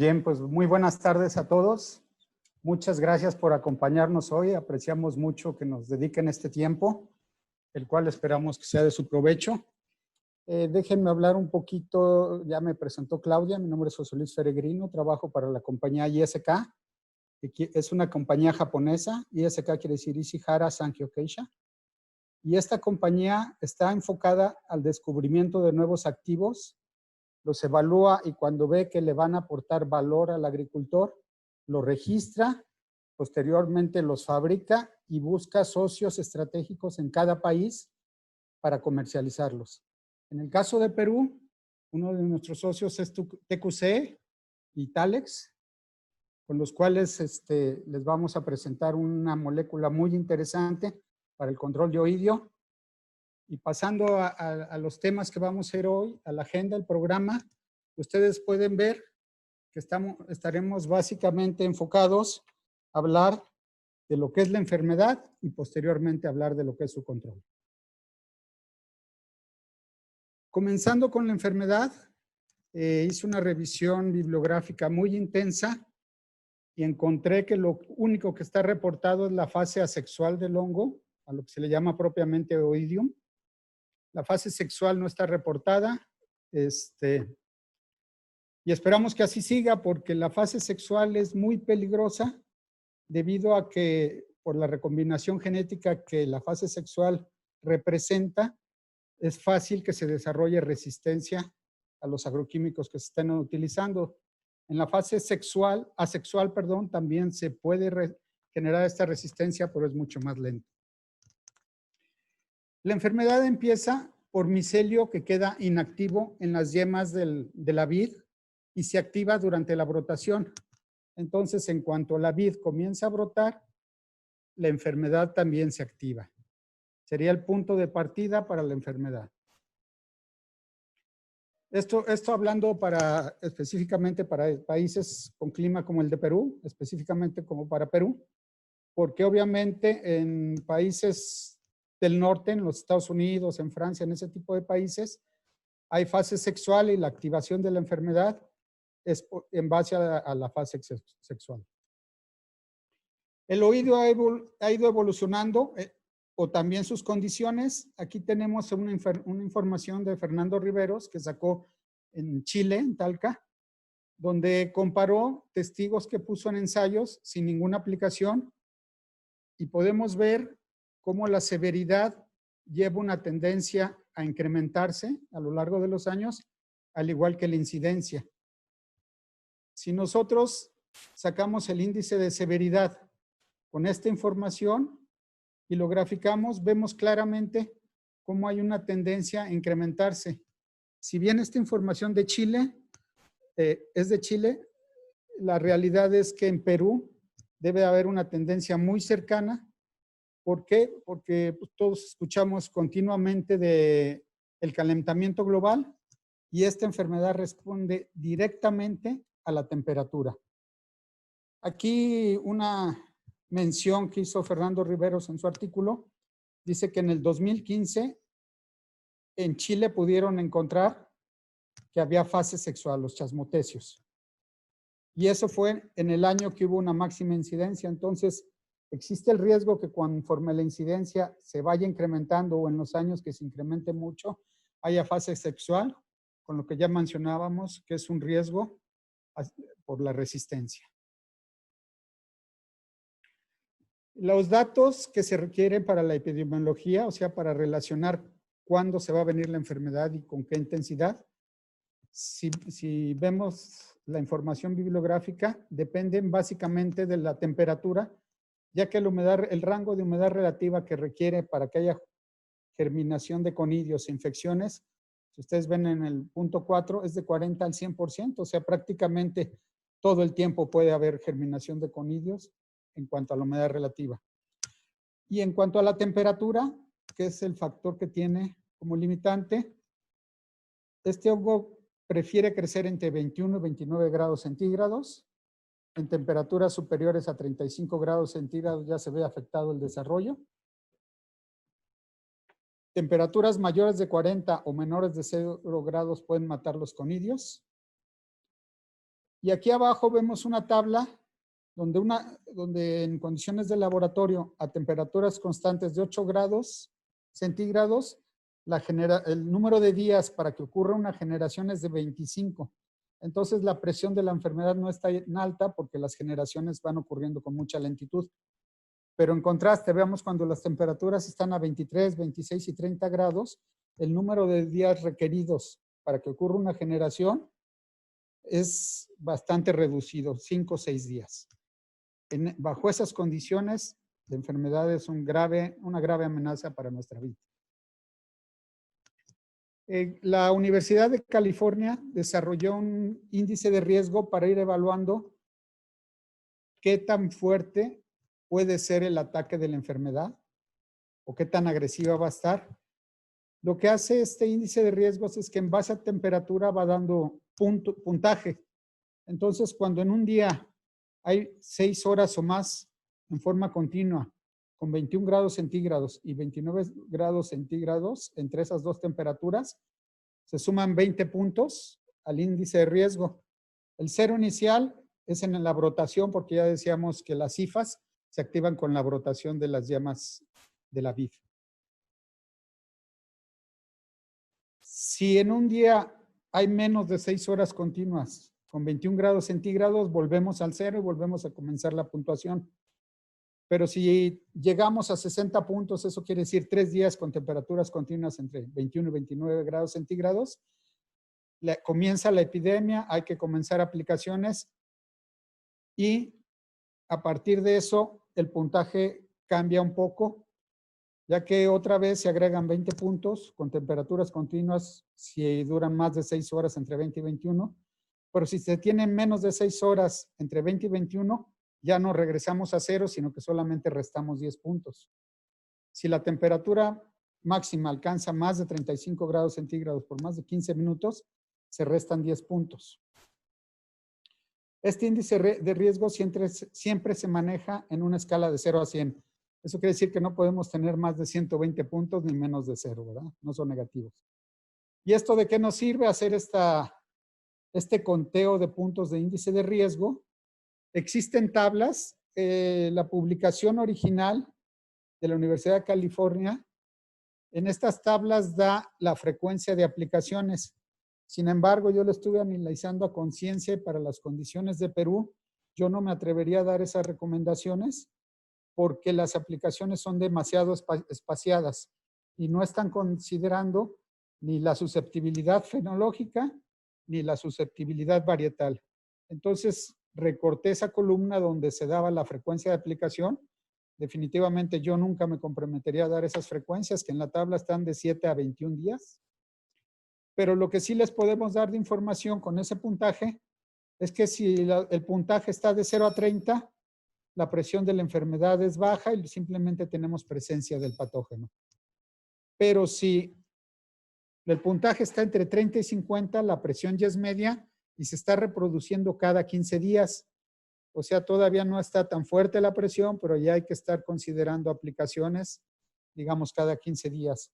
Bien, pues muy buenas tardes a todos. Muchas gracias por acompañarnos hoy. Apreciamos mucho que nos dediquen este tiempo, el cual esperamos que sea de su provecho. Déjenme hablar un poquito, ya me presentó Claudia, mi nombre es José Luis Feregrino, trabajo para la compañía ISK, que es una compañía japonesa. ISK quiere decir Ishihara Sankyo Keisha. Y esta compañía está enfocada al descubrimiento de nuevos activos, los evalúa y cuando ve que le van a aportar valor al agricultor, lo registra, posteriormente los fabrica y busca socios estratégicos en cada país para comercializarlos. En el caso de Perú, uno de nuestros socios es TQC y Talex, con los cuales les vamos a presentar una molécula muy interesante para el control de oidio. Y pasando a los temas que vamos a ver hoy, a la agenda, el programa, ustedes pueden ver que estaremos básicamente enfocados a hablar de lo que es la enfermedad y posteriormente hablar de lo que es su control. Comenzando con la enfermedad, hice una revisión bibliográfica muy intensa y encontré que lo único que está reportado es la fase asexual del hongo, a lo que se le llama propiamente oidium. La fase sexual no está reportada, y esperamos que así siga porque la fase sexual es muy peligrosa debido a que por la recombinación genética que la fase sexual representa, es fácil que se desarrolle resistencia a los agroquímicos que se estén utilizando. En la fase asexual, también se puede generar esta resistencia, pero es mucho más lento. La enfermedad empieza por micelio que queda inactivo en las yemas de la vid y se activa durante la brotación. Entonces, en cuanto la vid comienza a brotar, la enfermedad también se activa. Sería el punto de partida para la enfermedad. Esto hablando específicamente para países con clima como el de Perú, específicamente como para Perú, porque obviamente en países del norte, en los Estados Unidos, en Francia, en ese tipo de países, hay fase sexual y la activación de la enfermedad es en base a la fase sexual. El oído ha ido evolucionando o también sus condiciones. Aquí tenemos una información de Fernando Riveros que sacó en Chile, en Talca, donde comparó testigos que puso en ensayos sin ninguna aplicación y podemos ver cómo la severidad lleva una tendencia a incrementarse a lo largo de los años, al igual que la incidencia. Si nosotros sacamos el índice de severidad con esta información y lo graficamos, vemos claramente cómo hay una tendencia a incrementarse. Si bien esta información de Chile es de Chile, la realidad es que en Perú debe haber una tendencia muy cercana. ¿Por qué? Porque todos escuchamos continuamente del calentamiento global y esta enfermedad responde directamente a la temperatura. Aquí una mención que hizo Fernando Riveros en su artículo, dice que en el 2015 en Chile pudieron encontrar que había fase sexual, los chasmotecios. Y eso fue en el año que hubo una máxima incidencia. Entonces, existe el riesgo que conforme la incidencia se vaya incrementando o en los años que se incremente mucho, haya fase sexual, con lo que ya mencionábamos, que es un riesgo por la resistencia. Los datos que se requieren para la epidemiología, o sea, para relacionar cuándo se va a venir la enfermedad y con qué intensidad, si vemos la información bibliográfica, dependen básicamente de la temperatura, ya que el rango de humedad relativa que requiere para que haya germinación de conidios e infecciones, si ustedes ven en el punto 4, es de 40 al 100%, o sea, prácticamente todo el tiempo puede haber germinación de conidios en cuanto a la humedad relativa. Y en cuanto a la temperatura, que es el factor que tiene como limitante, este hongo prefiere crecer entre 21 y 29 grados centígrados. En temperaturas superiores a 35 grados centígrados ya se ve afectado el desarrollo. Temperaturas mayores de 40 o menores de 0 grados pueden matar los conidios. Y aquí abajo vemos una tabla donde en condiciones de laboratorio a temperaturas constantes de 8 grados centígrados, el número de días para que ocurra una generación es de 25. Entonces la presión de la enfermedad no está en alta porque las generaciones van ocurriendo con mucha lentitud. Pero en contraste, veamos cuando las temperaturas están a 23, 26 y 30 grados, el número de días requeridos para que ocurra una generación es bastante reducido, 5 o 6 días. Bajo esas condiciones, la enfermedad es una grave amenaza para nuestra vida. La Universidad de California desarrolló un índice de riesgo para ir evaluando qué tan fuerte puede ser el ataque de la enfermedad o qué tan agresiva va a estar. Lo que hace este índice de riesgos es que en base a temperatura va dando puntaje. Entonces, cuando en un día hay 6 horas o más en forma continua, con 21 grados centígrados y 29 grados centígrados, entre esas dos temperaturas, se suman 20 puntos al índice de riesgo. El cero inicial es en la brotación, porque ya decíamos que las cifas se activan con la brotación de las llamas de la vid. Si en un día hay menos de 6 horas continuas, con 21 grados centígrados, volvemos al cero y volvemos a comenzar la puntuación. Pero si llegamos a 60 puntos, eso quiere decir 3 días con temperaturas continuas entre 21 y 29 grados centígrados, comienza la epidemia, hay que comenzar aplicaciones y a partir de eso el puntaje cambia un poco, ya que otra vez se agregan 20 puntos con temperaturas continuas si duran más de 6 horas entre 20 y 21, pero si se tienen menos de 6 horas entre 20 y 21, ya no regresamos a cero, sino que solamente restamos 10 puntos. Si la temperatura máxima alcanza más de 35 grados centígrados por más de 15 minutos, se restan 10 puntos. Este índice de riesgo siempre se maneja en una escala de 0 a 100. Eso quiere decir que no podemos tener más de 120 puntos ni menos de 0, ¿verdad? No son negativos. ¿Y esto de qué nos sirve hacer este conteo de puntos de índice de riesgo? Existen tablas. La publicación original de la Universidad de California, en estas tablas da la frecuencia de aplicaciones. Sin embargo, yo lo estuve analizando a conciencia para las condiciones de Perú. Yo no me atrevería a dar esas recomendaciones porque las aplicaciones son demasiado espaciadas y no están considerando ni la susceptibilidad fenológica ni la susceptibilidad varietal. Entonces, recorté esa columna donde se daba la frecuencia de aplicación. Definitivamente yo nunca me comprometería a dar esas frecuencias que en la tabla están de 7 a 21 días. Pero lo que sí les podemos dar de información con ese puntaje es que si el puntaje está de 0 a 30, la presión de la enfermedad es baja y simplemente tenemos presencia del patógeno. Pero si el puntaje está entre 30 y 50, la presión ya es media y se está reproduciendo cada 15 días. O sea, todavía no está tan fuerte la presión, pero ya hay que estar considerando aplicaciones, digamos, cada 15 días.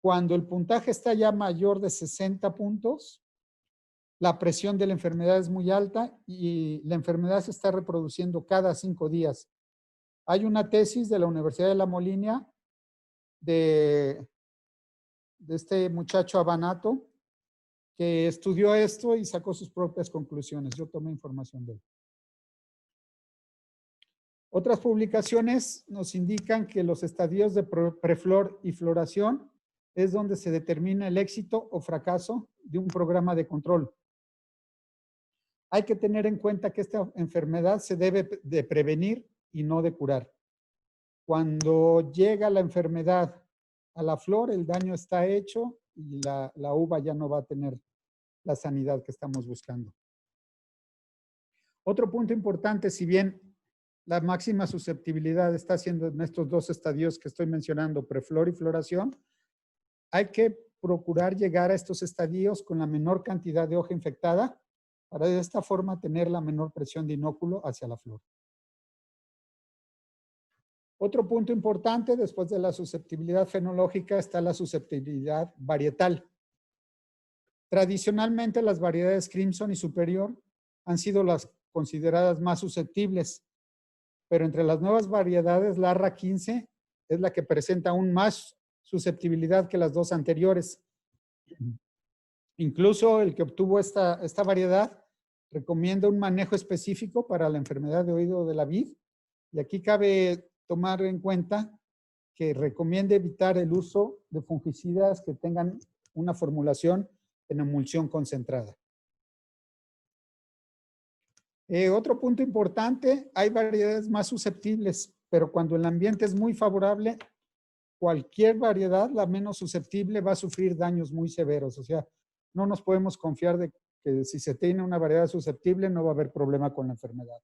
Cuando el puntaje está ya mayor de 60 puntos, la presión de la enfermedad es muy alta y la enfermedad se está reproduciendo cada 5 días. Hay una tesis de la Universidad de La Molina de este muchacho Abanato que estudió esto y sacó sus propias conclusiones. Yo tomé información de él. Otras publicaciones nos indican que los estadios de preflor y floración es donde se determina el éxito o fracaso de un programa de control. Hay que tener en cuenta que esta enfermedad se debe de prevenir y no de curar. Cuando llega la enfermedad a la flor, el daño está hecho y la uva ya no va a tener la sanidad que estamos buscando. Otro punto importante, si bien la máxima susceptibilidad está siendo en estos dos estadios que estoy mencionando, preflor y floración, hay que procurar llegar a estos estadios con la menor cantidad de hoja infectada para de esta forma tener la menor presión de inóculo hacia la flor. Otro punto importante, después de la susceptibilidad fenológica, está la susceptibilidad varietal. Tradicionalmente, las variedades Crimson y Superior han sido las consideradas más susceptibles. Pero entre las nuevas variedades, la ARRA15 es la que presenta aún más susceptibilidad que las dos anteriores. Incluso el que obtuvo esta variedad recomienda un manejo específico para la enfermedad de oído de la vid. Y aquí cabe tomar en cuenta que recomienda evitar el uso de fungicidas que tengan una formulación en emulsión concentrada. Otro punto importante, hay variedades más susceptibles, pero cuando el ambiente es muy favorable, cualquier variedad, la menos susceptible, va a sufrir daños muy severos. O sea, no nos podemos confiar de que si se tiene una variedad susceptible no va a haber problema con la enfermedad.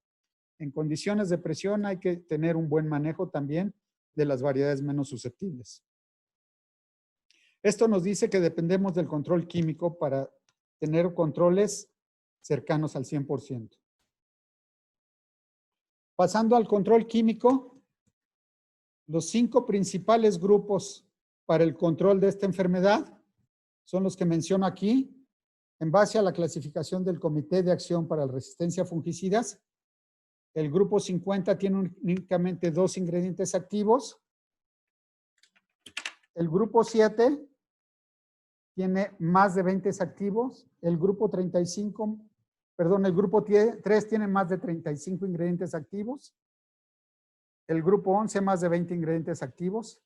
En condiciones de presión hay que tener un buen manejo también de las variedades menos susceptibles. Esto nos dice que dependemos del control químico para tener controles cercanos al 100%. Pasando al control químico, los 5 principales grupos para el control de esta enfermedad son los que menciono aquí, en base a la clasificación del Comité de Acción para la Resistencia a Fungicidas. El grupo 50 tiene únicamente 2 ingredientes activos. El grupo 7 tiene más de 20 activos. El grupo 3 tiene más de 35 ingredientes activos. El grupo 11 más de 20 ingredientes activos.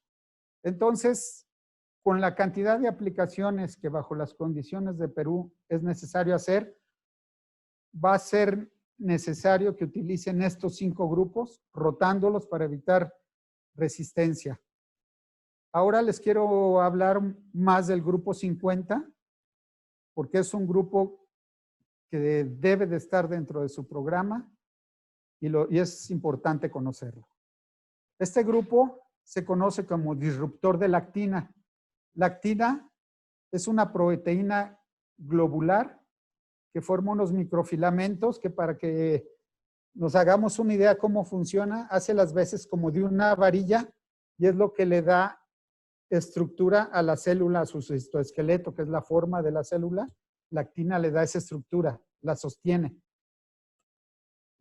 Entonces, con la cantidad de aplicaciones que bajo las condiciones de Perú es necesario hacer, va a ser necesario que utilicen estos 5 grupos, rotándolos para evitar resistencia. Ahora les quiero hablar más del grupo 50, porque es un grupo que debe de estar dentro de su programa y es importante conocerlo. Este grupo se conoce como disruptor de lactina. Lactina es una proteína globular que forma unos microfilamentos que, para que nos hagamos una idea cómo funciona, hace las veces como de una varilla y es lo que le da estructura a la célula, a su citoesqueleto, que es la forma de la célula. La actina le da esa estructura, la sostiene.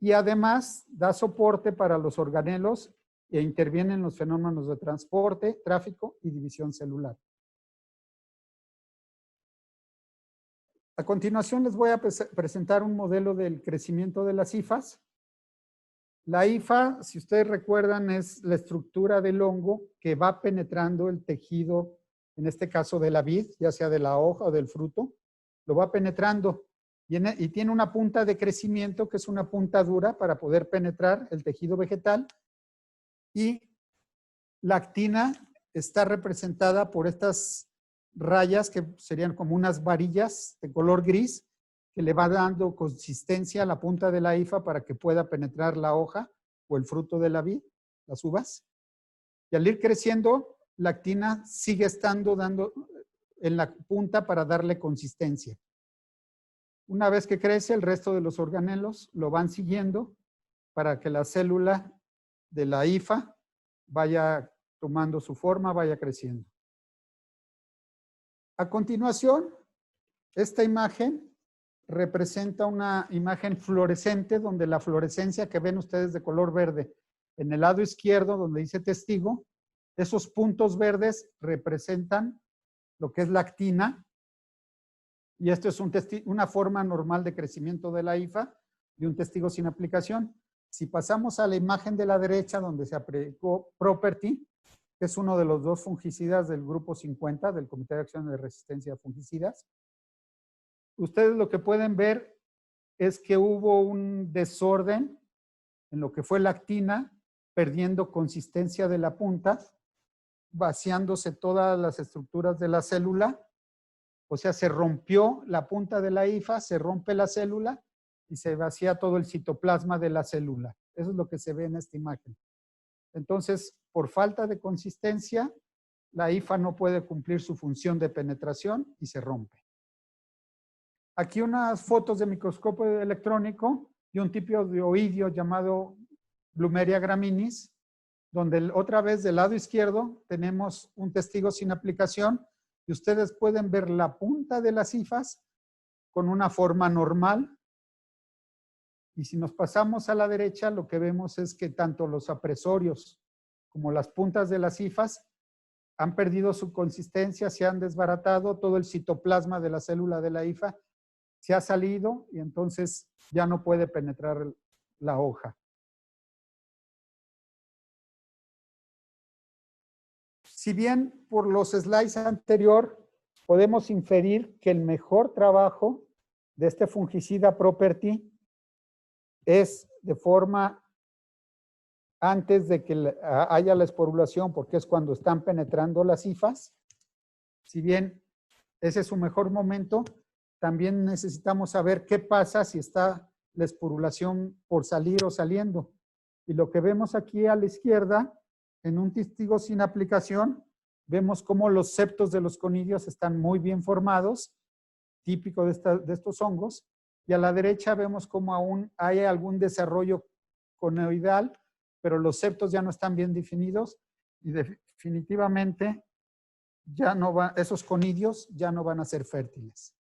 Y además da soporte para los organelos e interviene en los fenómenos de transporte, tráfico y división celular. A continuación les voy a presentar un modelo del crecimiento de las hifas. La hifa, si ustedes recuerdan, es la estructura del hongo que va penetrando el tejido, en este caso de la vid, ya sea de la hoja o del fruto, lo va penetrando y tiene una punta de crecimiento que es una punta dura para poder penetrar el tejido vegetal, y la actina está representada por estas rayas que serían como unas varillas de color gris que le va dando consistencia a la punta de la hifa para que pueda penetrar la hoja o el fruto de la vid, las uvas. Y al ir creciendo, la actina sigue estando dando en la punta para darle consistencia. Una vez que crece, el resto de los organelos lo van siguiendo para que la célula de la hifa vaya tomando su forma, vaya creciendo. A continuación, esta imagen representa una imagen fluorescente donde la fluorescencia que ven ustedes de color verde en el lado izquierdo donde dice testigo, esos puntos verdes representan lo que es la actina, y esto es una forma normal de crecimiento de la hifa de un testigo sin aplicación. Si pasamos a la imagen de la derecha donde se aplicó Property, que es uno de los 2 fungicidas del grupo 50 del Comité de Acción de Resistencia a Fungicidas, ustedes lo que pueden ver es que hubo un desorden en lo que fue la actina, perdiendo consistencia de la punta, vaciándose todas las estructuras de la célula, o sea, se rompió la punta de la hifa, se rompe la célula y se vacía todo el citoplasma de la célula. Eso es lo que se ve en esta imagen. Entonces, por falta de consistencia, la hifa no puede cumplir su función de penetración y se rompe. Aquí unas fotos de microscopio electrónico y un tipo de oidio llamado Plumeria graminis, donde otra vez del lado izquierdo tenemos un testigo sin aplicación y ustedes pueden ver la punta de las hifas con una forma normal Y si nos pasamos a la derecha, lo que vemos es que tanto los apresorios como las puntas de las hifas han perdido su consistencia, se han desbaratado, todo el citoplasma de la célula de la hifa se ha salido y entonces ya no puede penetrar la hoja. Si bien por los slides anterior podemos inferir que el mejor trabajo de este fungicida Property es de forma antes de que haya la esporulación, porque es cuando están penetrando las hifas. Si bien ese es su mejor momento, también necesitamos saber qué pasa si está la esporulación por salir o saliendo. Y lo que vemos aquí a la izquierda, en un testigo sin aplicación, vemos cómo los septos de los conidios están muy bien formados, típico de estos hongos, y a la derecha vemos cómo aún hay algún desarrollo conoidal, pero los septos ya no están bien definidos y definitivamente ya no va, esos conidios ya no van a ser fértiles.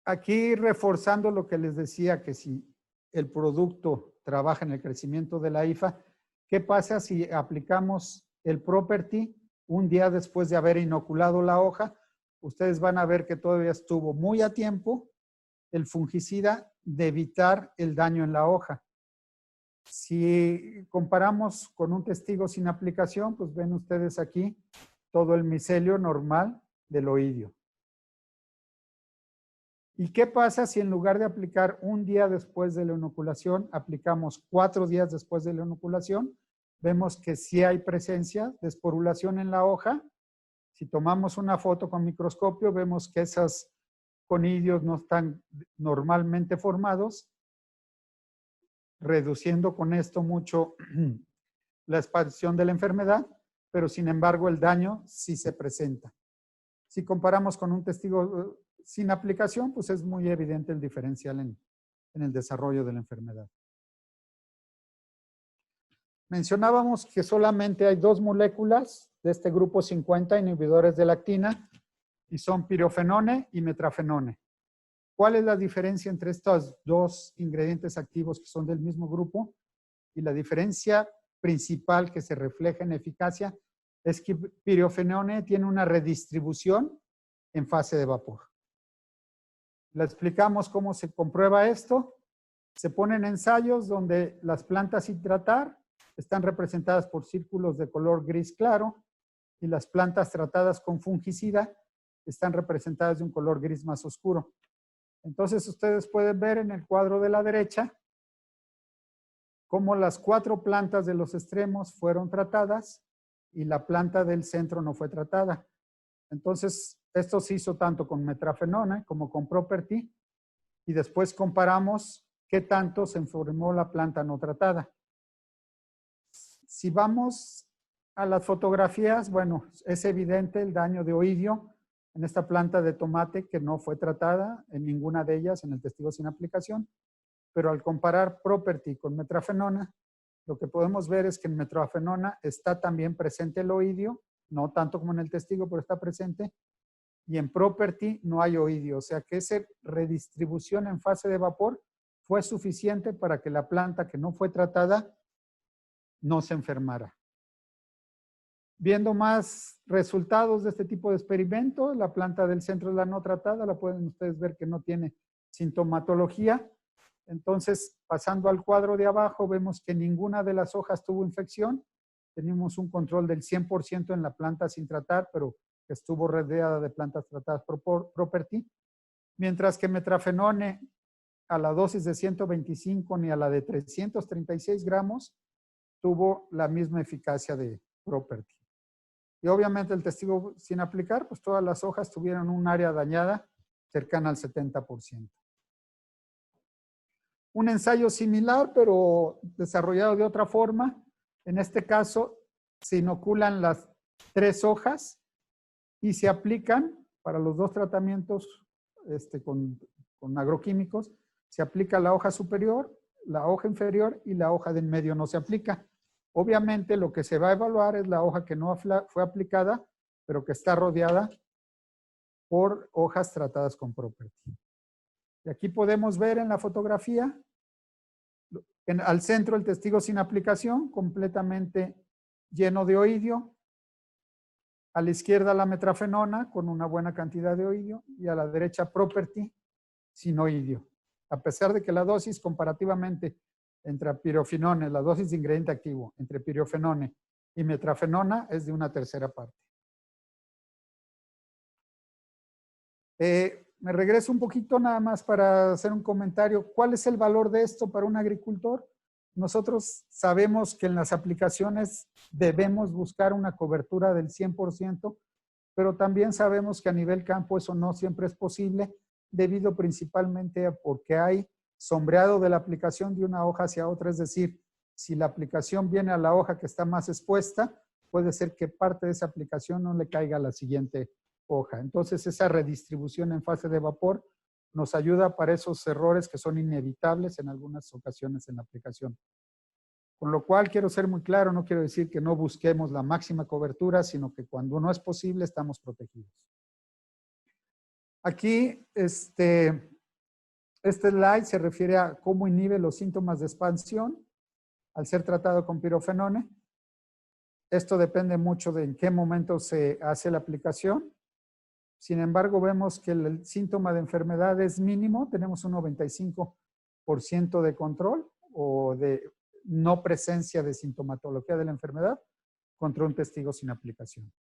Aquí reforzando lo que les decía, que si el producto trabaja en el crecimiento de la hifa, ¿qué pasa si aplicamos el Property un día después de haber inoculado la hoja? Ustedes van a ver que todavía estuvo muy a tiempo el fungicida de evitar el daño en la hoja. Si comparamos con un testigo sin aplicación, pues ven ustedes aquí todo el micelio normal del oidio. ¿Y qué pasa si en lugar de aplicar un día después de la inoculación, aplicamos 4 días después de la inoculación? Vemos que sí hay presencia de esporulación en la hoja. Si tomamos una foto con microscopio, vemos que esos conidios no están normalmente formados, reduciendo con esto mucho la expansión de la enfermedad, pero sin embargo el daño sí se presenta. Si comparamos con un testigo sin aplicación, pues es muy evidente el diferencial en el desarrollo de la enfermedad. Mencionábamos que solamente hay 2 moléculas de este grupo 50 inhibidores de lactina y son pirofenone y metrafenone. ¿Cuál es la diferencia entre estos 2 ingredientes activos que son del mismo grupo? Y la diferencia principal que se refleja en eficacia es que pirofenone tiene una redistribución en fase de vapor. Le explicamos cómo se comprueba esto. Se ponen ensayos donde las plantas sin tratar están representadas por círculos de color gris claro y las plantas tratadas con fungicida están representadas de un color gris más oscuro. Entonces ustedes pueden ver en el cuadro de la derecha cómo las 4 plantas de los extremos fueron tratadas y la planta del centro no fue tratada. Entonces esto se hizo tanto con metrafenone como con Property y después comparamos qué tanto se formó la planta no tratada. Si vamos a las fotografías, bueno, es evidente el daño de oidio en esta planta de tomate que no fue tratada en ninguna de ellas en el testigo sin aplicación, pero al comparar Property con metrafenona, lo que podemos ver es que en metrafenona está también presente el oidio, no tanto como en el testigo, pero está presente, y en Property no hay oidio, o sea que esa redistribución en fase de vapor fue suficiente para que la planta que no fue tratada no se enfermara. Viendo más resultados de este tipo de experimento, la planta del centro es la no tratada, la pueden ustedes ver que no tiene sintomatología. Entonces, pasando al cuadro de abajo, vemos que ninguna de las hojas tuvo infección. Tenemos un control del 100% en la planta sin tratar, pero que estuvo rodeada de plantas tratadas por Property. Mientras que metrafenone a la dosis de 125 ni a la de 336 gramos tuvo la misma eficacia de Property. Y obviamente el testigo sin aplicar, pues todas las hojas tuvieron un área dañada cercana al 70%. Un ensayo similar, pero desarrollado de otra forma. En este caso, se inoculan las 3 hojas y se aplican para los 2 tratamientos con agroquímicos. Se aplica la hoja superior, la hoja inferior y la hoja del medio no se aplica. Obviamente lo que se va a evaluar es la hoja que no fue aplicada, pero que está rodeada por hojas tratadas con Property. Y aquí podemos ver en la fotografía, al centro el testigo sin aplicación, completamente lleno de oidio. A la izquierda la metrafenona con una buena cantidad de oidio y a la derecha Property sin oidio. A pesar de que la dosis comparativamente entre pirofenone, la dosis de ingrediente activo entre pirofenone y metrafenona es de una tercera parte. Me regreso un poquito nada más para hacer un comentario. ¿Cuál es el valor de esto para un agricultor? Nosotros sabemos que en las aplicaciones debemos buscar una cobertura del 100%, pero también sabemos que a nivel campo eso no siempre es posible, debido principalmente a porque hay sombreado de la aplicación de una hoja hacia otra. Es decir, si la aplicación viene a la hoja que está más expuesta, puede ser que parte de esa aplicación no le caiga a la siguiente hoja. Entonces, esa redistribución en fase de vapor nos ayuda para esos errores que son inevitables en algunas ocasiones en la aplicación. Con lo cual, quiero ser muy claro, no quiero decir que no busquemos la máxima cobertura, sino que cuando no es posible, estamos protegidos. Aquí, este slide se refiere a cómo inhibe los síntomas de expansión al ser tratado con pirofenone. Esto depende mucho de en qué momento se hace la aplicación. Sin embargo, vemos que el síntoma de enfermedad es mínimo. Tenemos un 95% de control o de no presencia de sintomatología de la enfermedad contra un testigo sin aplicación.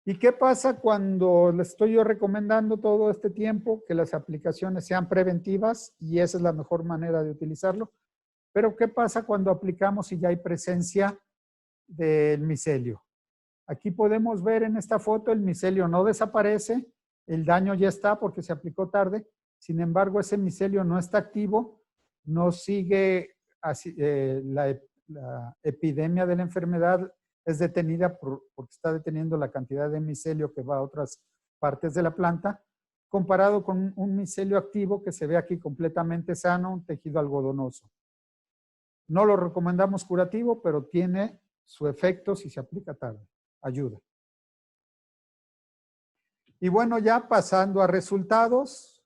¿Y qué pasa cuando le estoy yo recomendando todo este tiempo que las aplicaciones sean preventivas? Y esa es la mejor manera de utilizarlo. Pero ¿qué pasa cuando aplicamos y ya hay presencia del micelio? Aquí podemos ver en esta foto el micelio no desaparece, el daño ya está porque se aplicó tarde. Sin embargo, ese micelio no está activo, no sigue así, la epidemia de la enfermedad es detenida porque está deteniendo la cantidad de micelio que va a otras partes de la planta, comparado con un micelio activo que se ve aquí completamente sano, un tejido algodonoso. No lo recomendamos curativo, pero tiene su efecto si se aplica tarde. Ayuda. Y bueno, ya pasando a resultados,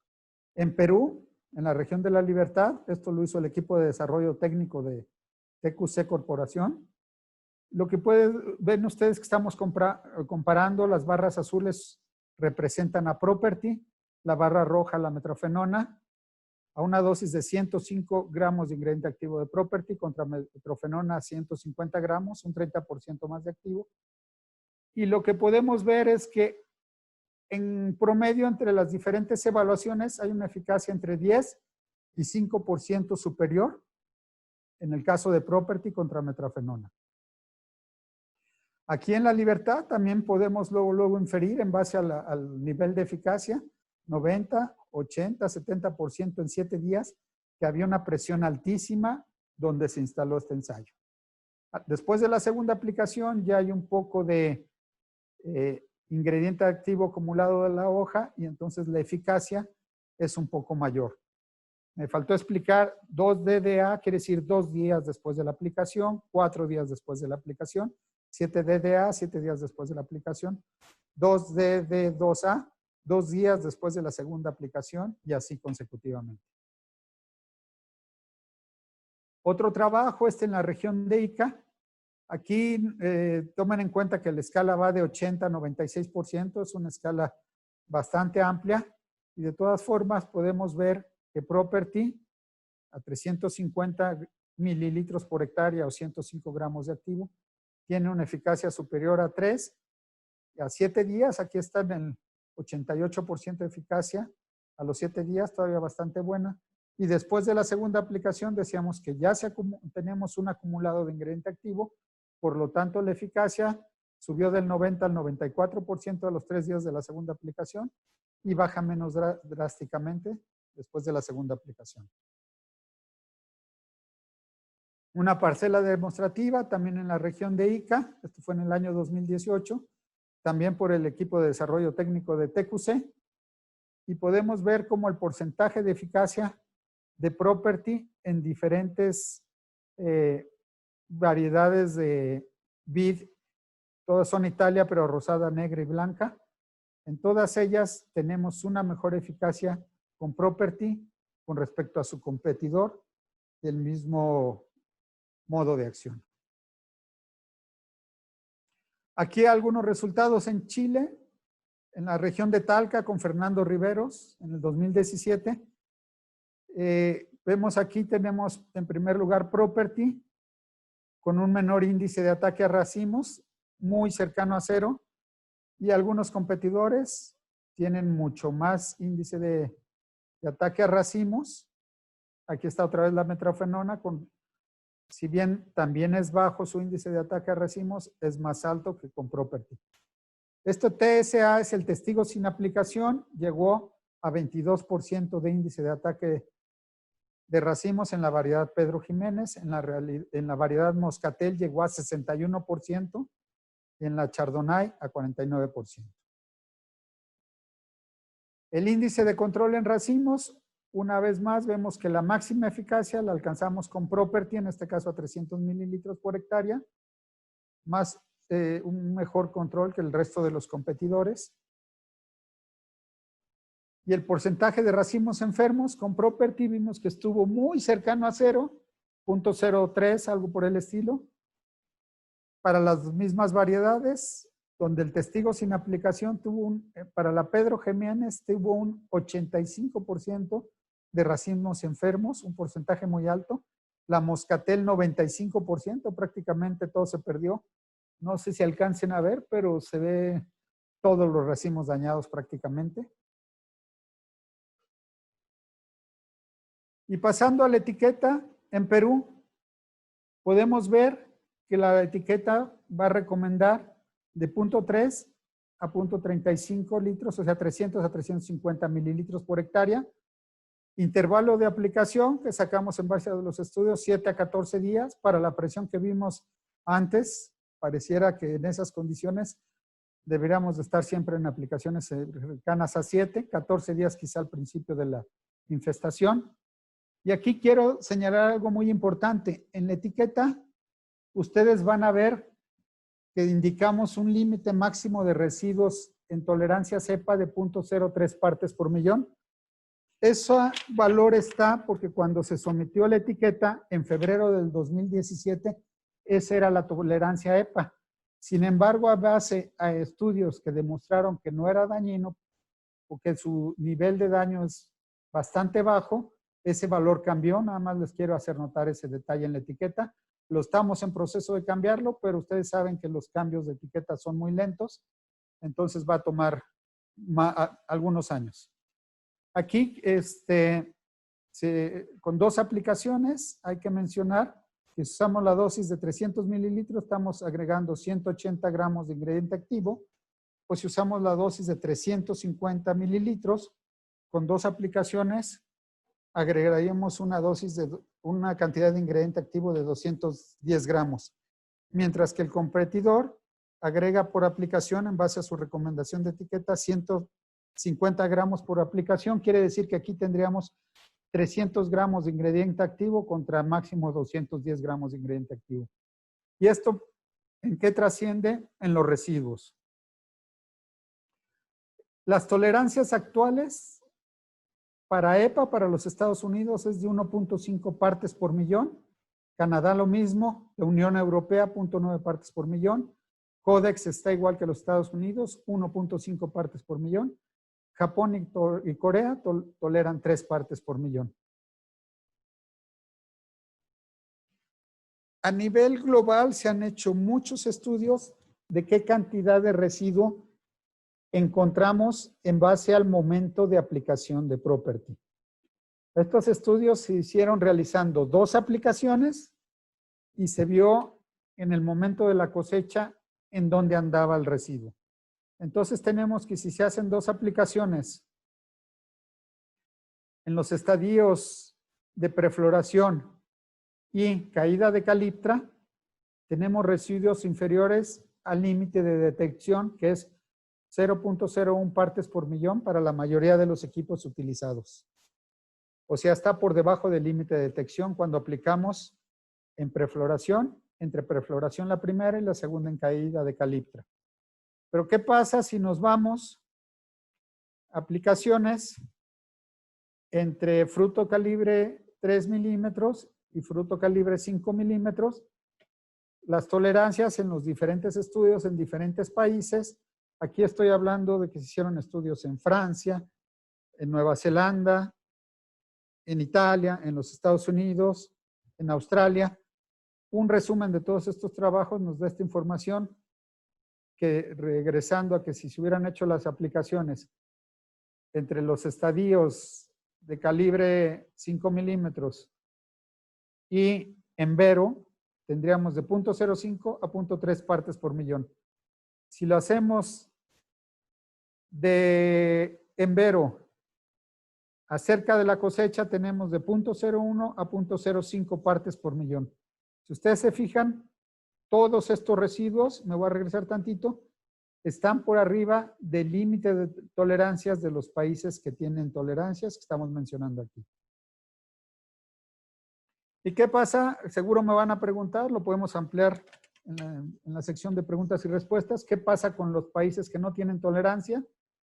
en Perú, en la región de La Libertad, esto lo hizo el equipo de desarrollo técnico de TQC Corporación. Lo que pueden ver ustedes que estamos comparando, las barras azules representan a Property, la barra roja la metrofenona, a una dosis de 105 gramos de ingrediente activo de Property contra metrofenona 150 gramos, un 30% más de activo. Y lo que podemos ver es que en promedio entre las diferentes evaluaciones hay una eficacia entre 10 y 5% superior en el caso de Property contra metrofenona. Aquí en La Libertad también podemos luego inferir en base al nivel de eficacia, 90, 80, 70% en 7 días, que había una presión altísima donde se instaló este ensayo. Después de la segunda aplicación ya hay un poco de ingrediente activo acumulado de la hoja y entonces la eficacia es un poco mayor. Me faltó explicar 2 DDA, quiere decir 2 días después de la aplicación, 4 días después de la aplicación, 7 DDA, 7 días después de la aplicación, 2 DD2A, 2 días después de la segunda aplicación y así consecutivamente. Otro trabajo en la región de Ica. Aquí tomen en cuenta que la escala va de 80 a 96%, es una escala bastante amplia y de todas formas podemos ver que Property a 350 mililitros por hectárea o 105 gramos de activo tiene una eficacia superior a 3. A 7 días, aquí está en el 88% de eficacia, a los 7 días todavía bastante buena. Y después de la segunda aplicación decíamos que ya tenemos un acumulado de ingrediente activo, por lo tanto la eficacia subió del 90 al 94% a los 3 días de la segunda aplicación y baja menos drásticamente después de la segunda aplicación. Una parcela demostrativa también en la región de Ica, esto fue en el año 2018, también por el equipo de desarrollo técnico de TQC, y podemos ver cómo el porcentaje de eficacia de Property en diferentes variedades de vid, todas son Italia, pero rosada, negra y blanca, En todas ellas tenemos una mejor eficacia con Property con respecto a su competidor del mismo modo de acción. Aquí algunos resultados en Chile, en la región de Talca con Fernando Riveros en el 2017. Vemos aquí tenemos en primer lugar Property con un menor índice de ataque a racimos, muy cercano a cero, y algunos competidores tienen mucho más índice de ataque a racimos. Aquí está otra vez la metrofenona, si bien también es bajo su índice de ataque a racimos, es más alto que con Property. Este TSA es el testigo sin aplicación, llegó a 22% de índice de ataque de racimos en la variedad Pedro Jiménez, en la variedad Moscatel llegó a 61% y en la Chardonnay a 49%. El índice de control en racimos, una vez más vemos que la máxima eficacia la alcanzamos con Property, en este caso a 300 mililitros por hectárea, más un mejor control que el resto de los competidores. Y el porcentaje de racimos enfermos con Property vimos que estuvo muy cercano a 0.03, algo por el estilo. Para las mismas variedades, donde el testigo sin aplicación tuvo para la Pedro Jiménez tuvo un 85% de racimos enfermos, un porcentaje muy alto. La Moscatel 95%, prácticamente todo se perdió. No sé si alcancen a ver, pero se ve todos los racimos dañados prácticamente. Y pasando a la etiqueta, en Perú, podemos ver que la etiqueta va a recomendar de 0.3 a 0.35 litros, o sea, 300 a 350 mililitros por hectárea. Intervalo de aplicación que sacamos en base a los estudios, 7 a 14 días. Para la presión que vimos antes, pareciera que en esas condiciones deberíamos de estar siempre en aplicaciones cercanas a 7, 14 días quizá al principio de la infestación. Y aquí quiero señalar algo muy importante. En la etiqueta, ustedes van a ver que indicamos un límite máximo de residuos en tolerancia cepa de 0.03 partes por millón. Ese valor está porque cuando se sometió a la etiqueta en febrero del 2017, esa era la tolerancia EPA. Sin embargo, a base a estudios que demostraron que no era dañino, porque su nivel de daño es bastante bajo, ese valor cambió. Nada más les quiero hacer notar ese detalle en la etiqueta. Lo estamos en proceso de cambiarlo, pero ustedes saben que los cambios de etiqueta son muy lentos, entonces va a tomar algunos años. Aquí, con dos aplicaciones, hay que mencionar que si usamos la dosis de 300 mililitros, estamos agregando 180 gramos de ingrediente activo. Pues si usamos la dosis de 350 mililitros, con dos aplicaciones, agregaríamos una cantidad de ingrediente activo de 210 gramos. Mientras que el competidor agrega por aplicación, en base a su recomendación de etiqueta, 150 gramos por aplicación. Quiere decir que aquí tendríamos 300 gramos de ingrediente activo contra máximo 210 gramos de ingrediente activo. ¿Y esto en qué trasciende? En los residuos. Las tolerancias actuales para EPA, para los Estados Unidos, es de 1.5 partes por millón. Canadá lo mismo, la Unión Europea 0.9 partes por millón. Codex está igual que los Estados Unidos, 1.5 partes por millón. Japón y Corea toleran 3 partes por millón. A nivel global se han hecho muchos estudios de qué cantidad de residuo encontramos en base al momento de aplicación de Property. Estos estudios se hicieron realizando 2 aplicaciones y se vio en el momento de la cosecha en dónde andaba el residuo. Entonces tenemos que si se hacen 2 aplicaciones en los estadios de prefloración y caída de caliptra, tenemos residuos inferiores al límite de detección, que es 0.01 partes por millón para la mayoría de los equipos utilizados. O sea, está por debajo del límite de detección cuando aplicamos en prefloración, entre prefloración la primera y la segunda en caída de caliptra. Pero ¿qué pasa si nos vamos aplicaciones entre fruto calibre 3 milímetros y fruto calibre 5 milímetros. Las tolerancias en los diferentes estudios en diferentes países. Aquí estoy hablando de que se hicieron estudios en Francia, en Nueva Zelanda, en Italia, en los Estados Unidos, en Australia. Un resumen de todos estos trabajos nos da esta información que, regresando a que si se hubieran hecho las aplicaciones entre los estadios de calibre 5 milímetros y en Vero, tendríamos de 0.05 a 0.3 partes por millón. Si lo hacemos de en Vero acerca de la cosecha, tenemos de 0.01 a 0.05 partes por millón. Si ustedes se fijan, todos estos residuos, me voy a regresar tantito, están por arriba del límite de tolerancias de los países que tienen tolerancias que estamos mencionando aquí. ¿Y qué pasa? Seguro me van a preguntar, lo podemos ampliar en la sección de preguntas y respuestas. ¿Qué pasa con los países que no tienen tolerancia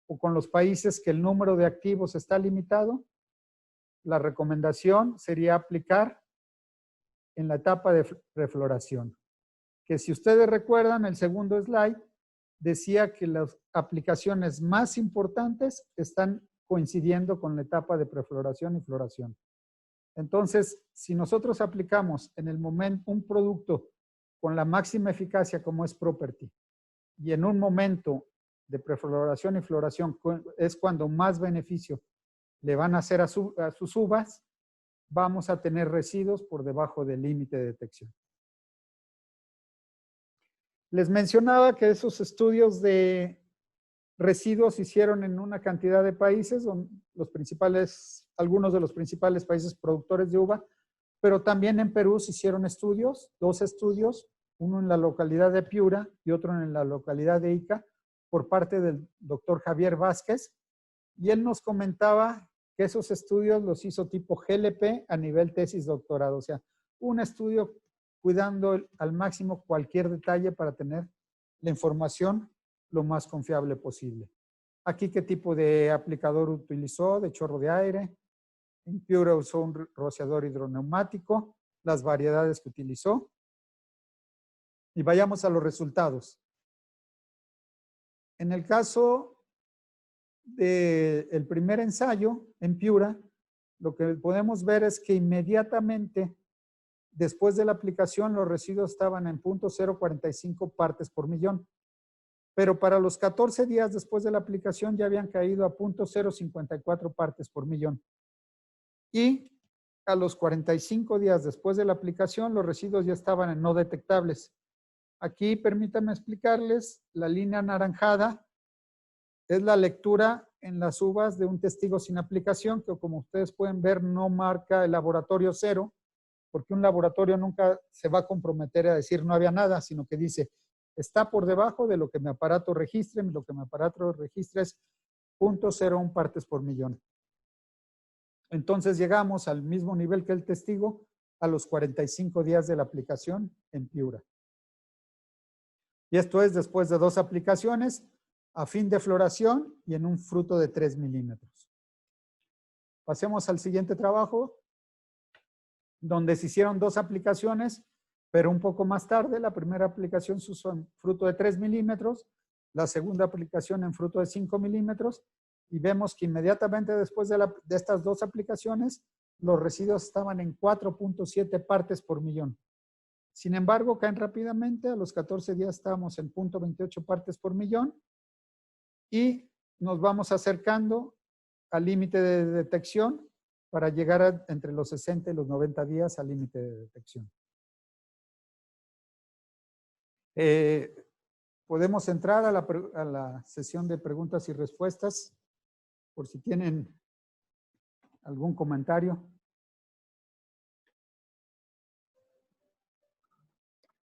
o con los países que el número de activos está limitado? La recomendación sería aplicar en la etapa de refloración. Que si ustedes recuerdan, el segundo slide decía que las aplicaciones más importantes están coincidiendo con la etapa de prefloración y floración. Entonces, si nosotros aplicamos en el momento un producto con la máxima eficacia como es Property y en un momento de prefloración y floración es cuando más beneficio le van a hacer a sus uvas, vamos a tener residuos por debajo del límite de detección. Les mencionaba que esos estudios de residuos se hicieron en una cantidad de países, algunos de los principales países productores de uva, pero también en Perú se hicieron estudios, 2 estudios, uno en la localidad de Piura y otro en la localidad de Ica, por parte del doctor Javier Vázquez, y él nos comentaba que esos estudios los hizo tipo GLP a nivel tesis doctorado, o sea, un estudio cuidando al máximo cualquier detalle para tener la información lo más confiable posible. Aquí, ¿qué tipo de aplicador utilizó? De chorro de aire. En Piura usó un rociador hidroneumático, las variedades que utilizó. Y vayamos a los resultados. En el caso del primer ensayo en Piura, lo que podemos ver es que inmediatamente después de la aplicación los residuos estaban en 0.045 partes por millón. Pero para los 14 días después de la aplicación ya habían caído a 0.054 partes por millón. Y a los 45 días después de la aplicación, los residuos ya estaban en no detectables. Aquí permítanme explicarles, la línea anaranjada es la lectura en las uvas de un testigo sin aplicación, que como ustedes pueden ver no marca el laboratorio 0, porque un laboratorio nunca se va a comprometer a decir no había nada, sino que dice, está por debajo de lo que mi aparato registre, lo que mi aparato registra es 0.01 partes por millón. Entonces llegamos al mismo nivel que el testigo a los 45 días de la aplicación en Piura. Y esto es después de 2 aplicaciones, a fin de floración y en un fruto de 3 milímetros. Pasemos al siguiente trabajo, donde se hicieron 2 aplicaciones, pero un poco más tarde. La primera aplicación se usó en fruto de 3 milímetros, la segunda aplicación en fruto de 5 milímetros, y vemos que inmediatamente después de estas 2 aplicaciones, los residuos estaban en 4.7 partes por millón. Sin embargo, caen rápidamente, a los 14 días estábamos en 0.28 partes por millón, y nos vamos acercando al límite de detección para llegar entre los 60 y los 90 días al límite de detección. Podemos entrar a la sesión de preguntas y respuestas por si tienen algún comentario.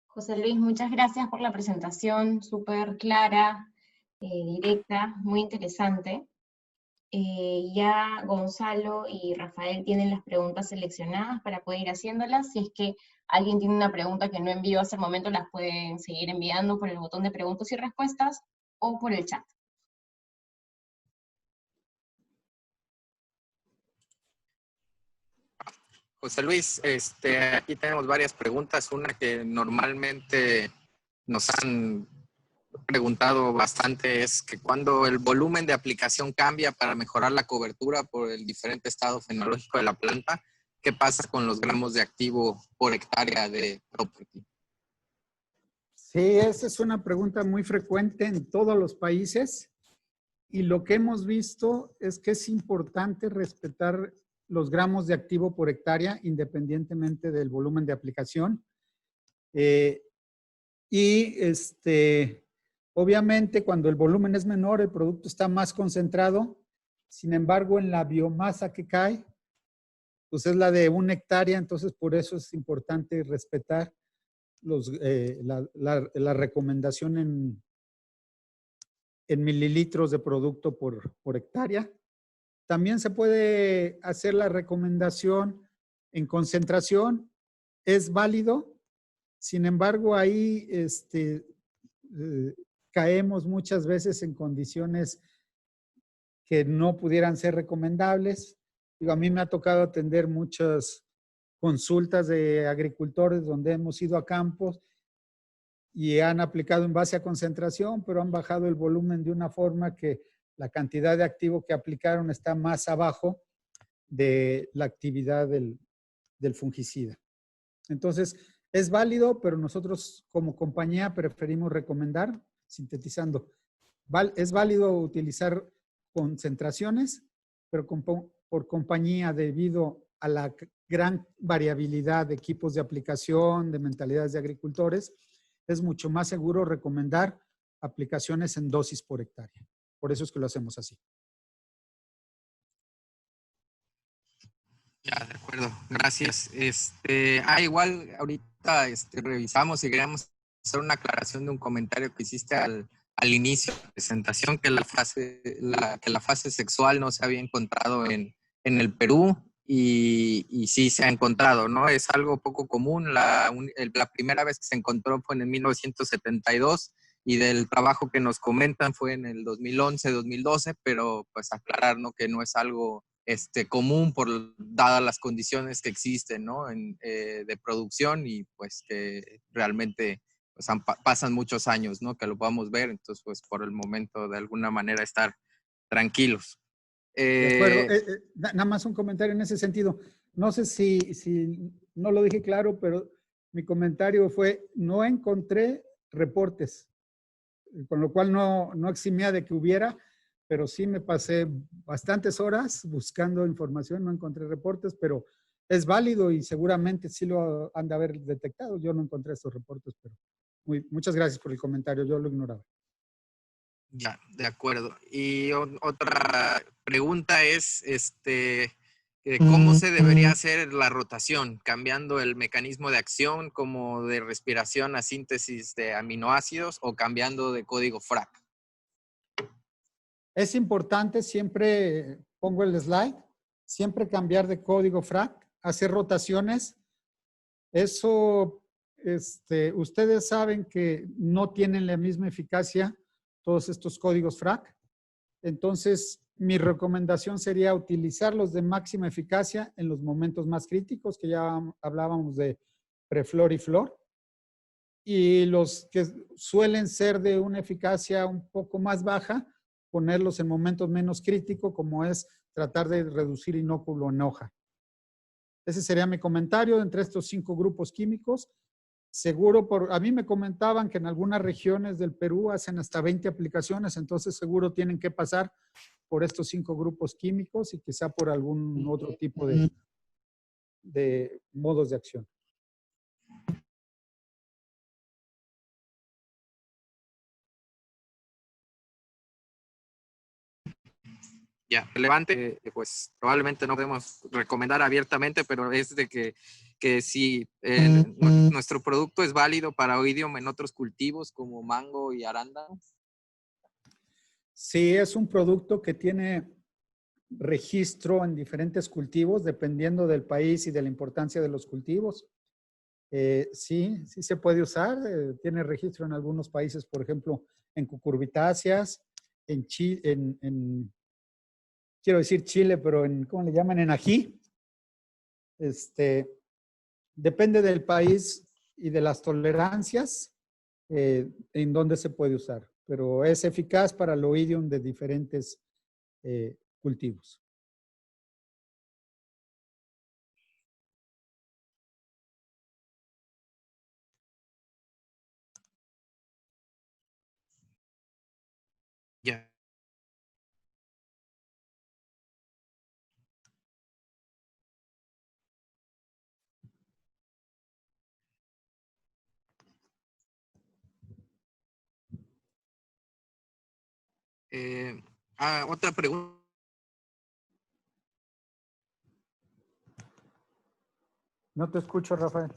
José Luis, muchas gracias por la presentación, súper clara, directa, muy interesante. Ya Gonzalo y Rafael tienen las preguntas seleccionadas para poder ir haciéndolas. Si es que alguien tiene una pregunta que no envió hasta el momento, las pueden seguir enviando por el botón de preguntas y respuestas o por el chat. José Luis, aquí tenemos varias preguntas. Una que normalmente nos han preguntado bastante es que cuando el volumen de aplicación cambia para mejorar la cobertura por el diferente estado fenológico de la planta, ¿qué pasa con los gramos de activo por hectárea de property? Sí, esa es una pregunta muy frecuente en todos los países y lo que hemos visto es que es importante respetar los gramos de activo por hectárea independientemente del volumen de aplicación. Obviamente cuando el volumen es menor, el producto está más concentrado. Sin embargo, en la biomasa que cae, pues es la de 1 hectárea, entonces por eso es importante respetar la recomendación en mililitros de producto por hectárea. También se puede hacer la recomendación en concentración, es válido. Sin embargo, ahí caemos muchas veces en condiciones que no pudieran ser recomendables. Digo, a mí me ha tocado atender muchas consultas de agricultores donde hemos ido a campos y han aplicado en base a concentración, pero han bajado el volumen de una forma que la cantidad de activo que aplicaron está más abajo de la actividad del fungicida. Entonces, es válido, pero nosotros como compañía preferimos recomendar, sintetizando, es válido utilizar concentraciones, pero por compañía, debido a la gran variabilidad de equipos de aplicación, de mentalidades de agricultores, es mucho más seguro recomendar aplicaciones en dosis por hectárea. Por eso es que lo hacemos así. Ya, de acuerdo, gracias. Igual ahorita revisamos y queríamos hacer una aclaración de un comentario que hiciste al inicio de la presentación, que la fase sexual no se había encontrado en el Perú y sí se ha encontrado, ¿no? Es algo poco común. La primera vez que se encontró fue en el 1972 y del trabajo que nos comentan fue en el 2011, 2012, pero pues aclarar, ¿no? Que no es algo común dadas las condiciones que existen, ¿no? De producción y pues que realmente pues, pasan muchos años, ¿no? Que lo podamos ver, entonces pues por el momento de alguna manera estar tranquilos. De acuerdo. Nada más un comentario en ese sentido. No sé si no lo dije claro, pero mi comentario fue, no encontré reportes, con lo cual no eximía de que hubiera, pero sí me pasé bastantes horas buscando información, no encontré reportes, pero es válido y seguramente sí lo han de haber detectado. Yo no encontré estos reportes, pero muchas gracias por el comentario, yo lo ignoraba. Ya, de acuerdo. Y otra pregunta es, ¿cómo se debería hacer la rotación? ¿Cambiando el mecanismo de acción como de respiración a síntesis de aminoácidos o cambiando de código FRAC? Es importante, siempre pongo el slide, siempre cambiar de código FRAC, hacer rotaciones. Eso, ustedes saben que no tienen la misma eficacia todos estos códigos FRAC. Entonces, mi recomendación sería utilizarlos de máxima eficacia en los momentos más críticos, que ya hablábamos de preflor y flor. Y los que suelen ser de una eficacia un poco más baja, ponerlos en momentos menos críticos, como es tratar de reducir inóculo en hoja. Ese sería mi comentario entre estos 5 grupos químicos. Seguro, a mí me comentaban que en algunas regiones del Perú hacen hasta 20 aplicaciones, entonces seguro tienen que pasar por estos 5 grupos químicos y quizá por algún otro tipo de modos de acción. Ya, relevante, pues probablemente no podemos recomendar abiertamente, pero es de que si nuestro producto es válido para oidium en otros cultivos como mango y arándano. Sí, es un producto que tiene registro en diferentes cultivos, dependiendo del país y de la importancia de los cultivos. Sí se puede usar, tiene registro en algunos países, por ejemplo, en cucurbitáceas, quiero decir Chile, pero ¿cómo le llaman? En ají. Depende del país y de las tolerancias en donde se puede usar, pero es eficaz para el oidium de diferentes cultivos. Ya. Otra pregunta. No te escucho, Rafael.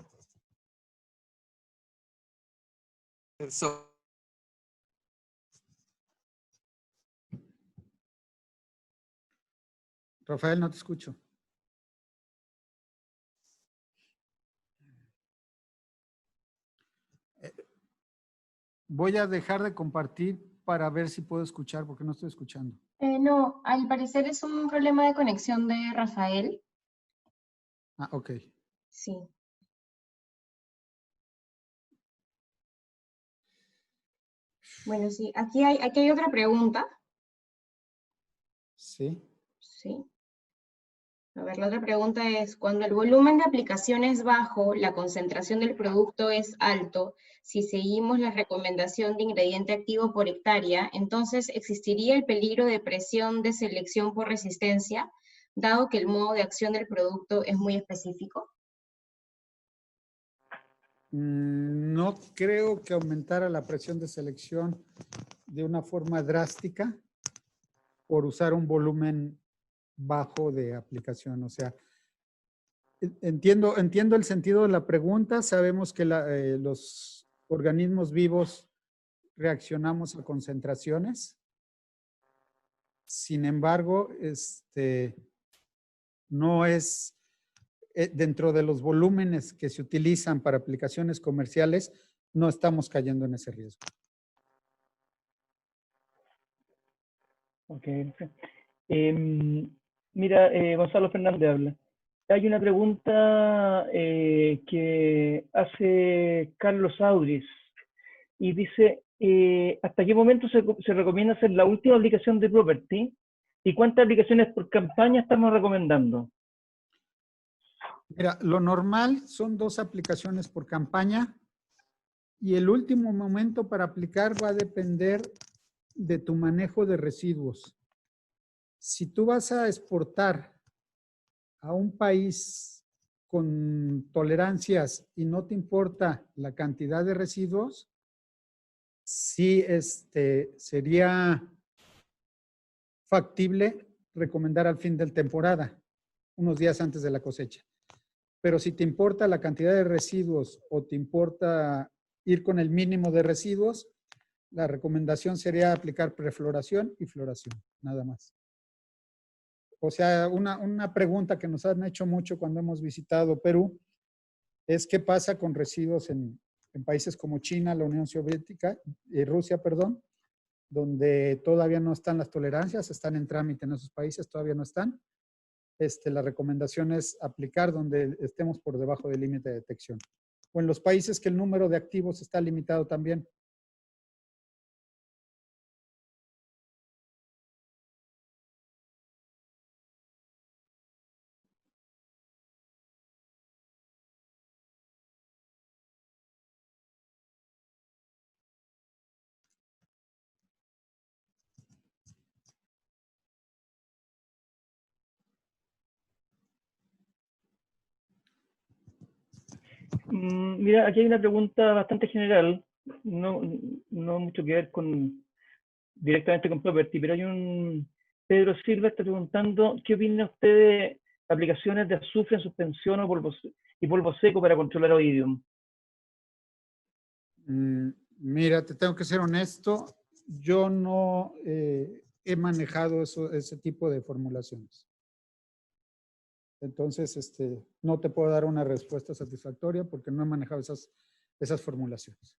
Rafael, no te escucho. Voy a dejar de compartir para ver si puedo escuchar, porque no estoy escuchando. No, al parecer es un problema de conexión de Rafael. Ah, ok. Sí. Bueno, sí, aquí hay otra pregunta. Sí. Sí. A ver, la otra pregunta es, cuando el volumen de aplicación es bajo, la concentración del producto es alto, si seguimos la recomendación de ingrediente activo por hectárea, entonces existiría el peligro de presión de selección por resistencia, dado que el modo de acción del producto es muy específico. No creo que aumentara la presión de selección de una forma drástica por usar un volumen bajo de aplicación. O sea, entiendo el sentido de la pregunta. Sabemos que los organismos vivos reaccionamos a concentraciones. Sin embargo, no es dentro de los volúmenes que se utilizan para aplicaciones comerciales, no estamos cayendo en ese riesgo. Ok. Mira, Gonzalo Fernández habla. Hay una pregunta que hace Carlos Auris y dice, ¿hasta qué momento se recomienda hacer la última aplicación de Property? ¿Y cuántas aplicaciones por campaña estamos recomendando? Mira, lo normal son 2 aplicaciones por campaña y el último momento para aplicar va a depender de tu manejo de residuos. Si tú vas a exportar a un país con tolerancias y no te importa la cantidad de residuos, sí sería factible recomendar al fin de temporada, unos días antes de la cosecha. Pero si te importa la cantidad de residuos o te importa ir con el mínimo de residuos, la recomendación sería aplicar prefloración y floración, nada más. O sea, una pregunta que nos han hecho mucho cuando hemos visitado Perú es qué pasa con residuos en países como China, la Unión Soviética, Rusia, perdón, donde todavía no están las tolerancias, están en trámite en esos países, todavía no están. La recomendación es aplicar donde estemos por debajo del límite de detección. O en los países que el número de activos está limitado también. Mira, aquí hay una pregunta bastante general, no mucho que ver directamente con Property, pero hay Pedro Silva está preguntando, ¿qué opina usted de aplicaciones de azufre en suspensión y polvo seco para controlar oidium? Mira, te tengo que ser honesto, yo no he manejado ese tipo de formulaciones. Entonces, no te puedo dar una respuesta satisfactoria porque no he manejado esas formulaciones.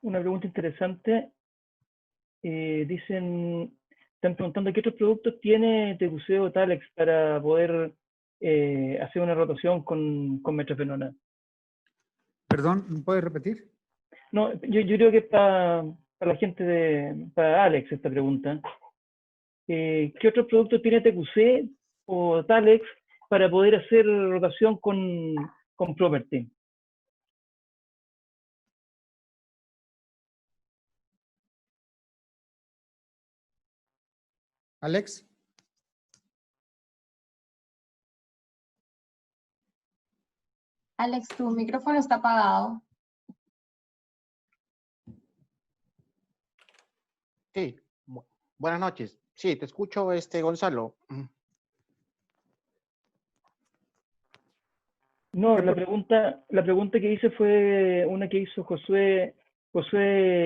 una pregunta interesante. Están preguntando qué otros productos tiene TQC o Talex para poder hacer una rotación con metrofenona. Perdón, ¿me puedes repetir? No, yo creo que es para la gente para Alex esta pregunta. ¿Qué otros productos tiene TQC o Talex para poder hacer rotación con Property? Alex. Alex, tu micrófono está apagado. Sí, buenas noches. Sí, te escucho, Gonzalo. No, la pregunta que hice fue una que hizo Josué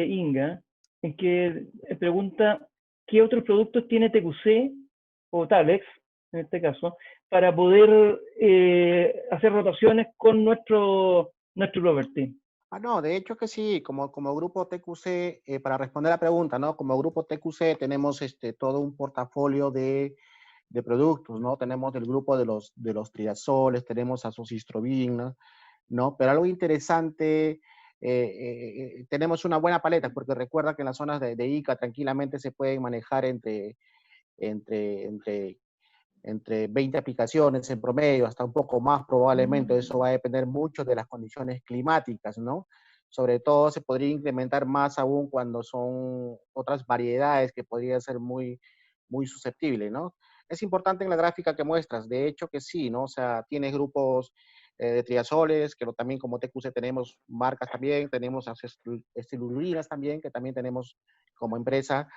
Inga, en que pregunta qué otros productos tiene TQC o Talex, en este caso, para poder hacer rotaciones con nuestro property. No, de hecho que sí, como grupo TQC, para responder la pregunta, ¿no? Como grupo TQC tenemos todo un portafolio de productos, ¿no? Tenemos el grupo de los triazoles, tenemos azocistrobin, ¿no? Pero algo interesante, tenemos una buena paleta, porque recuerda que en las zonas de ICA tranquilamente se pueden manejar entre 20 aplicaciones en promedio, hasta un poco más probablemente. Eso va a depender mucho de las condiciones climáticas, ¿no? Sobre todo se podría incrementar más aún cuando son otras variedades que podrían ser muy susceptibles, ¿no? Es importante en la gráfica que muestras, de hecho que sí, ¿no? O sea, tienes grupos de triazoles, que también como TQC tenemos marcas también, tenemos estelulinas también, que también tenemos como empresa.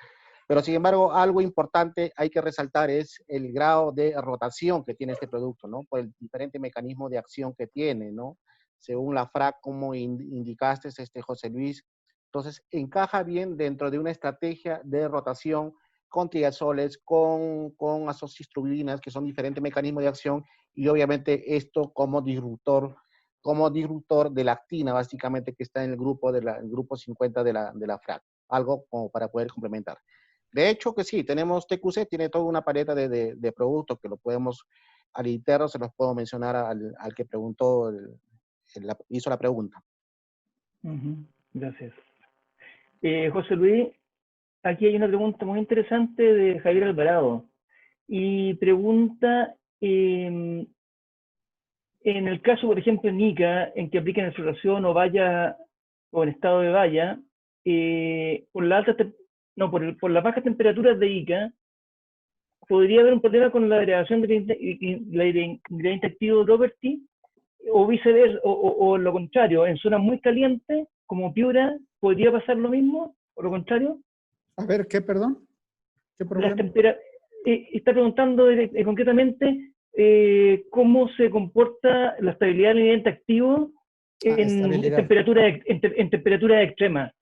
Pero sin embargo, algo importante hay que resaltar es el grado de rotación que tiene este producto, ¿no? Por el diferente mecanismo de acción que tiene, ¿no? Según la FRAC, como indicaste, José Luis. Entonces, encaja bien dentro de una estrategia de rotación con triazoles, con azocistrubinas, que son diferentes mecanismos de acción, y obviamente esto como disruptor de la actina, básicamente, que está en el grupo 50 de la FRAC. Algo como para poder complementar. De hecho que sí, tenemos TQC, tiene toda una paleta de productos que lo podemos, al interno se los puedo mencionar al que preguntó, hizo la pregunta. Gracias. José Luis, aquí hay una pregunta muy interesante de Javier Alvarado. Y pregunta, en el caso, por ejemplo, en ICA, en que apliquen en floración o valla, o en estado de valla, por las bajas temperaturas de ICA, podría haber un problema con la degradación del ingrediente activo de Property, o viceversa, o lo contrario, en zonas muy calientes, como Piura, ¿podría pasar lo mismo? ¿O lo contrario? A ver, ¿qué, perdón? ¿Qué problema? Está preguntando concretamente cómo se comporta la estabilidad del ingrediente activo en temperaturas extremas.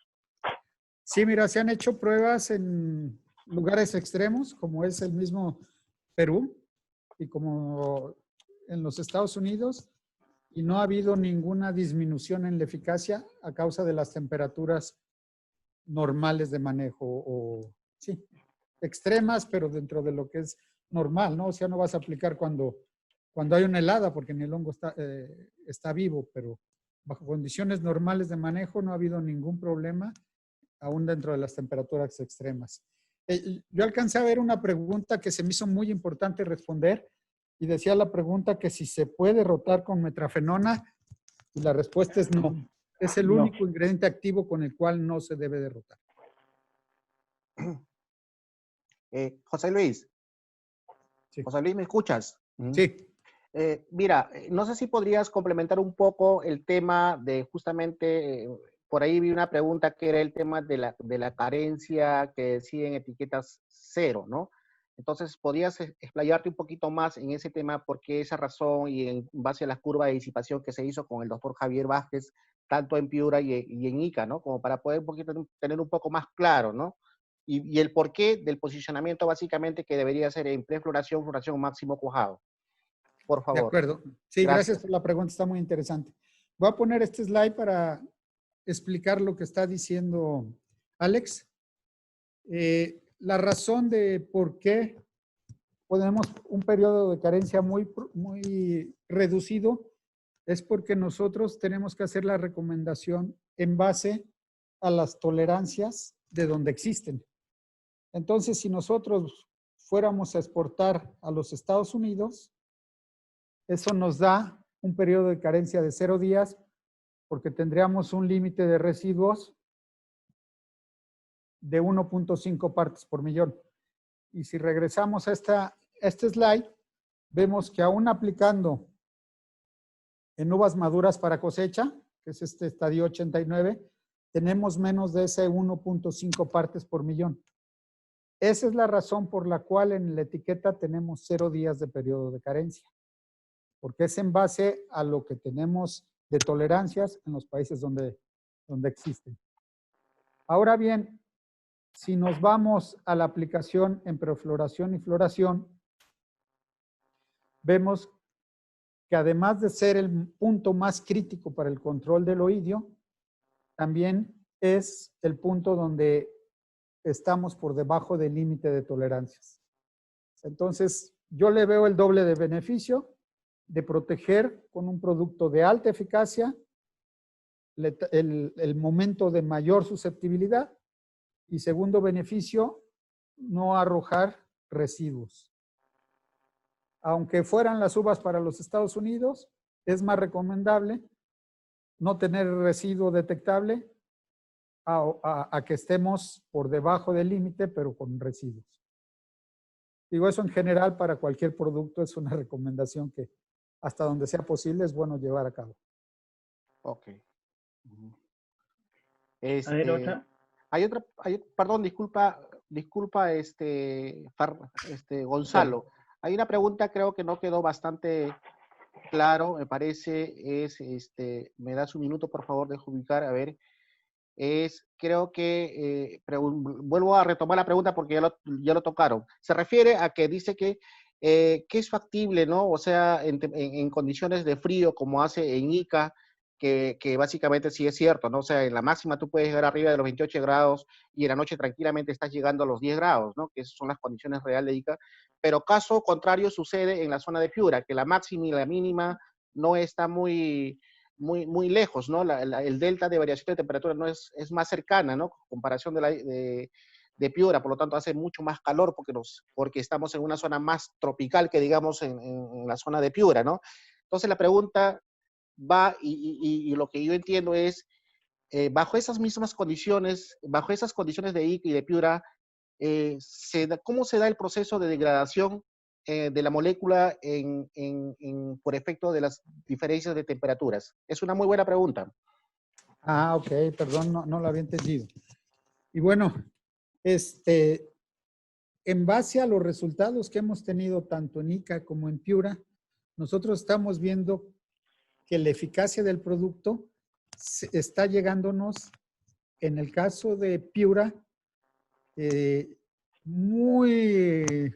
Sí, mira, se han hecho pruebas en lugares extremos, como es el mismo Perú y como en los Estados Unidos, y no ha habido ninguna disminución en la eficacia a causa de las temperaturas normales de manejo, sí, extremas, pero dentro de lo que es normal, ¿no? O sea, no vas a aplicar cuando hay una helada, porque ni el hongo está vivo, pero bajo condiciones normales de manejo no ha habido ningún problema, aún dentro de las temperaturas extremas. Yo alcancé a ver una pregunta que se me hizo muy importante responder, y decía la pregunta que si se puede rotar con metrafenona, y la respuesta es no. Es el único ingrediente activo con el cual no se debe de rotar. José Luis. Sí. José Luis, ¿me escuchas? Sí. Mira, no sé si podrías complementar un poco el tema de justamente, por ahí vi una pregunta que era el tema de la carencia que decía en etiquetas 0, ¿no? Entonces, ¿podrías explayarte un poquito más en ese tema? ¿Por qué esa razón y en base a la curva de disipación que se hizo con el doctor Javier Vázquez, tanto en Piura y en ICA, ¿no? Como para poder un poquito tener un poco más claro, ¿no? Y el porqué del posicionamiento básicamente que debería ser en prefloración, floración máximo cuajado. Por favor. De acuerdo. Sí, gracias por la pregunta, está muy interesante. Voy a poner este slide para explicar lo que está diciendo Alex. La razón de por qué ponemos un periodo de carencia muy reducido es porque nosotros tenemos que hacer la recomendación en base a las tolerancias de donde existen. Entonces, si nosotros fuéramos a exportar a los Estados Unidos, eso nos da un periodo de carencia de 0 días porque tendríamos un límite de residuos de 1.5 partes por millón. Y si regresamos a este slide, vemos que aún aplicando en uvas maduras para cosecha, que es este estadio 89, tenemos menos de ese 1.5 partes por millón. Esa es la razón por la cual en la etiqueta tenemos 0 días de periodo de carencia, porque es en base a lo que tenemos de tolerancias en los países donde existen. Ahora bien, si nos vamos a la aplicación en perfloración y floración, vemos que además de ser el punto más crítico para el control del oidio, también es el punto donde estamos por debajo del límite de tolerancias. Entonces, yo le veo el doble de beneficio de proteger con un producto de alta eficacia el momento de mayor susceptibilidad y segundo beneficio, no arrojar residuos. Aunque fueran las uvas para los Estados Unidos, es más recomendable no tener residuo detectable a que estemos por debajo del límite, pero con residuos. Digo, eso en general para cualquier producto es una recomendación que hasta donde sea posible es bueno llevar a cabo. Ok. A ver, otra. Perdón, disculpa, Gonzalo. Hay una pregunta, creo que no quedó bastante claro, me parece, me das un minuto, por favor, de ubicar, a ver, creo que, vuelvo a retomar la pregunta porque ya lo tocaron. Se refiere a que dice que es factible, ¿no? O sea, en condiciones de frío, como hace en Ica, que básicamente sí es cierto, ¿no? O sea, en la máxima tú puedes llegar arriba de los 28 grados y en la noche tranquilamente estás llegando a los 10 grados, ¿no? Que esas son las condiciones reales de Ica. Pero caso contrario sucede en la zona de Piura, que la máxima y la mínima no está muy lejos, ¿no? El delta de variación de temperatura no es más cercana, ¿no? Comparación de Piura, por lo tanto hace mucho más calor porque estamos en una zona más tropical que digamos en la zona de Piura, ¿no? Entonces la pregunta va y lo que yo entiendo es, bajo esas mismas condiciones, bajo esas condiciones de Ica y de Piura, ¿cómo se da el proceso de degradación de la molécula por efecto de las diferencias de temperaturas? Es una muy buena pregunta. Ah, ok, perdón, no lo había entendido. Y bueno, en base a los resultados que hemos tenido tanto en Ica como en Piura, nosotros estamos viendo que la eficacia del producto está llegándonos, en el caso de Piura, muy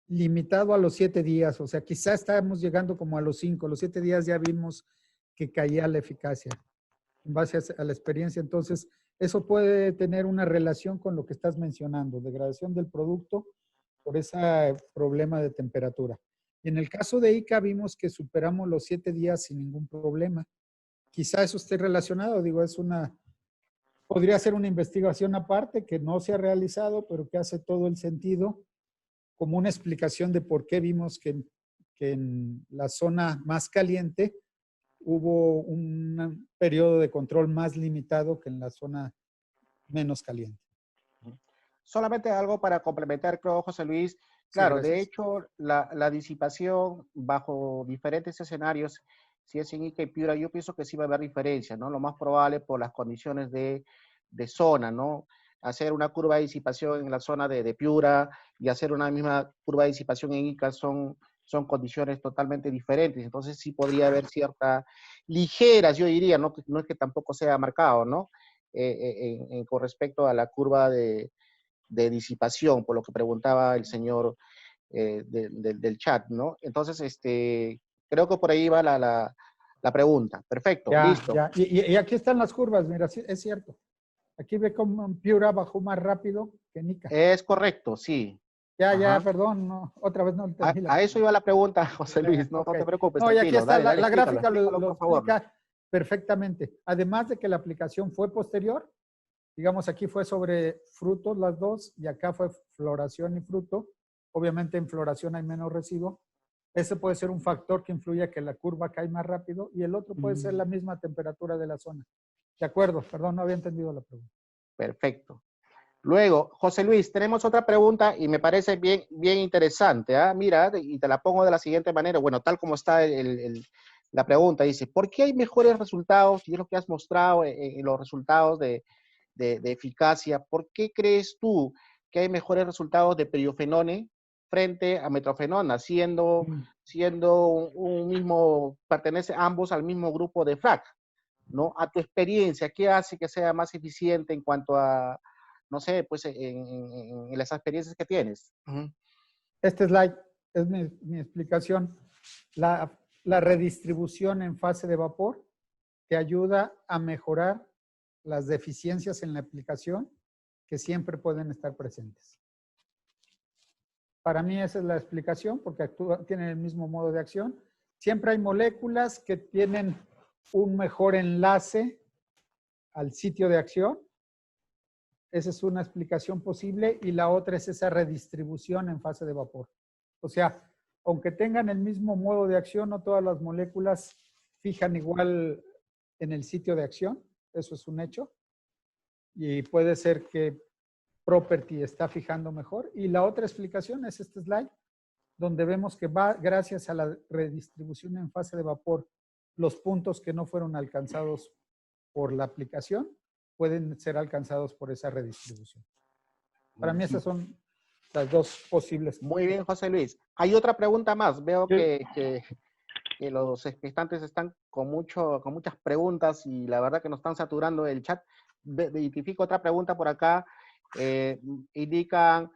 limitado a los 7 días. O sea, quizá estamos llegando como a los 5. Los 7 días ya vimos que caía la eficacia en base a la experiencia. Entonces, eso puede tener una relación con lo que estás mencionando, degradación del producto por ese problema de temperatura. En el caso de Ica vimos que superamos los 7 días sin ningún problema. Quizá eso esté relacionado, digo, podría ser una investigación aparte que no se ha realizado, pero que hace todo el sentido como una explicación de por qué vimos que en la zona más caliente hubo un periodo de control más limitado que en la zona menos caliente. Solamente algo para complementar, creo, José Luis. Claro, sí, de hecho, la disipación bajo diferentes escenarios, si es en Ica y Piura, yo pienso que sí va a haber diferencia, ¿no? Lo más probable por las condiciones de zona, ¿no? Hacer una curva de disipación en la zona de Piura y hacer una misma curva de disipación en Ica son condiciones totalmente diferentes. Entonces sí podría haber ciertas ligeras, yo diría, no es que tampoco sea marcado, ¿no? Con respecto a la curva de disipación, por lo que preguntaba el señor del chat, ¿no? Entonces, creo que por ahí va la la pregunta. Perfecto, Ya, listo. ya. Y aquí están las curvas, mira, sí, es cierto. Aquí ve cómo Piura bajó más rápido que Nica. Es correcto, sí. Ya, Ajá. perdón, no, otra vez no entendí la A eso iba la pregunta, José Luis, no, Ok. no te preocupes, No, y aquí tranquilo. está, Dale, dale, la explícalo, gráfica explícalo, lo por favor. explica perfectamente. Además de que la aplicación fue posterior, digamos aquí fue sobre frutos las dos y acá fue floración y fruto. Obviamente en floración hay menos residuo. Ese puede ser un factor que influye a que la curva cae más rápido y el otro puede ser la misma temperatura de la zona. De acuerdo, perdón, no había entendido la pregunta. Perfecto. Luego, José Luis, tenemos otra pregunta y me parece bien, bien interesante. ¿Ah? Mira, y te la pongo de la siguiente manera. Bueno, tal como está la pregunta, dice, ¿por qué hay mejores resultados? Y es lo que has mostrado en los resultados de eficacia. ¿Por qué crees tú que hay mejores resultados de periofenone frente a metrofenona, siendo un mismo, pertenece ambos al mismo grupo de FRAC? ¿No? A tu experiencia, ¿qué hace que sea más eficiente en cuanto a, no sé, pues en las experiencias que tienes? Este slide es mi explicación. La redistribución en fase de vapor te ayuda a mejorar las deficiencias en la aplicación que siempre pueden estar presentes. Para mí esa es la explicación porque tienen el mismo modo de acción. Siempre hay moléculas que tienen un mejor enlace al sitio de acción. Esa es una explicación posible y la otra es esa redistribución en fase de vapor. O sea, aunque tengan el mismo modo de acción, no todas las moléculas fijan igual en el sitio de acción. Eso es un hecho. Y puede ser que Property está fijando mejor. Y la otra explicación es este slide, donde vemos que va, gracias a la redistribución en fase de vapor, los puntos que no fueron alcanzados por la aplicación pueden ser alcanzados por esa redistribución. Para mí esas son las dos posibles. Muy bien, José Luis. Hay otra pregunta más. Veo que los espectantes están con muchas preguntas y la verdad que nos están saturando el chat. Identifico otra pregunta por acá. Indican,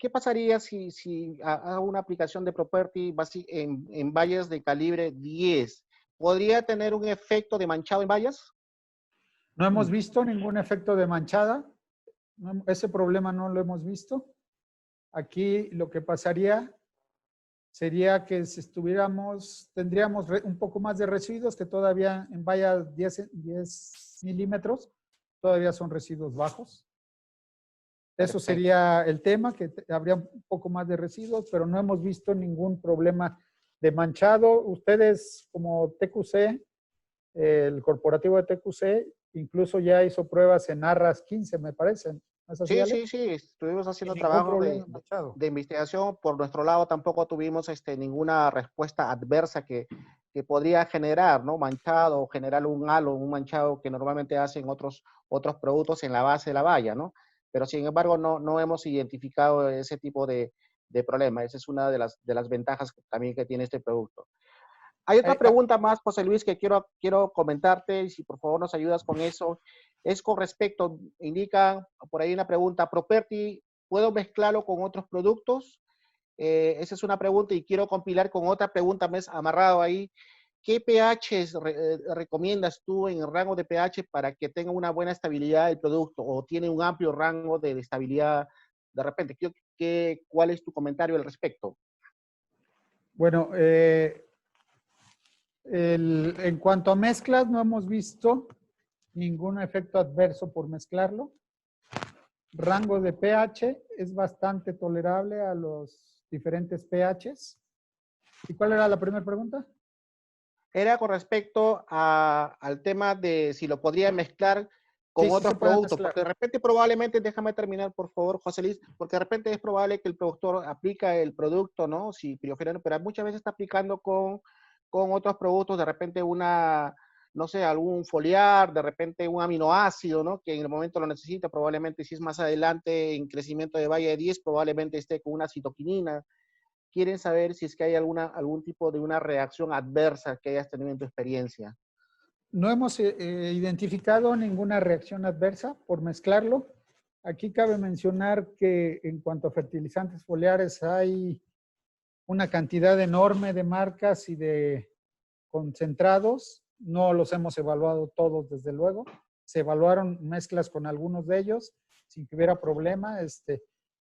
¿qué pasaría si hago una aplicación de Property en vallas de calibre 10? ¿Podría tener un efecto de manchado en vallas? No hemos visto ningún efecto de manchada. Ese problema no lo hemos visto. Aquí lo que pasaría sería que si tendríamos un poco más de residuos que todavía en vallas 10 milímetros, todavía son residuos bajos. Eso sería el tema, que habría un poco más de residuos, pero no hemos visto ningún problema de manchado. Ustedes como TQC, el corporativo de TQC, incluso ya hizo pruebas en Arras 15, me parece. ¿No es así, Ale? Sí, estuvimos haciendo Sin ningún trabajo problema manchado. de investigación. Por nuestro lado tampoco tuvimos ninguna respuesta adversa que podría generar, ¿no? Manchado o generar un halo, un manchado que normalmente hacen otros productos en la base de la valla, ¿no? Pero sin embargo no hemos identificado ese tipo de problema. Esa es una de las ventajas también que tiene este producto. Hay otra pregunta más, José Luis, que quiero comentarte, y si por favor nos ayudas con eso. Es con respecto, indica por ahí una pregunta, Property, ¿puedo mezclarlo con otros productos? Esa es una pregunta y quiero compilar con otra pregunta más amarrado ahí. ¿Qué pH recomiendas tú en el rango de pH para que tenga una buena estabilidad el producto o tiene un amplio rango de estabilidad de repente? ¿Cuál es tu comentario al respecto? Bueno, en cuanto a mezclas, no hemos visto ningún efecto adverso por mezclarlo. Rango de pH es bastante tolerable a los diferentes pHs. ¿Y cuál era la primera pregunta? Era con respecto al tema de si lo podría mezclar con otros productos, porque de repente probablemente, déjame terminar por favor, José Luis, porque de repente es probable que el productor aplica el producto, ¿no? Si pirofenol, pero muchas veces está aplicando con otros productos, de repente no sé, algún foliar, de repente un aminoácido, ¿no? Que en el momento lo necesita, probablemente si es más adelante en crecimiento de valla de 10, probablemente esté con una citoquinina. Quieren saber si es que hay algún tipo de una reacción adversa que hayas tenido en tu experiencia. No hemos identificado ninguna reacción adversa por mezclarlo. Aquí cabe mencionar que en cuanto a fertilizantes foliares hay una cantidad enorme de marcas y de concentrados, no los hemos evaluado todos desde luego, se evaluaron mezclas con algunos de ellos sin que hubiera problema.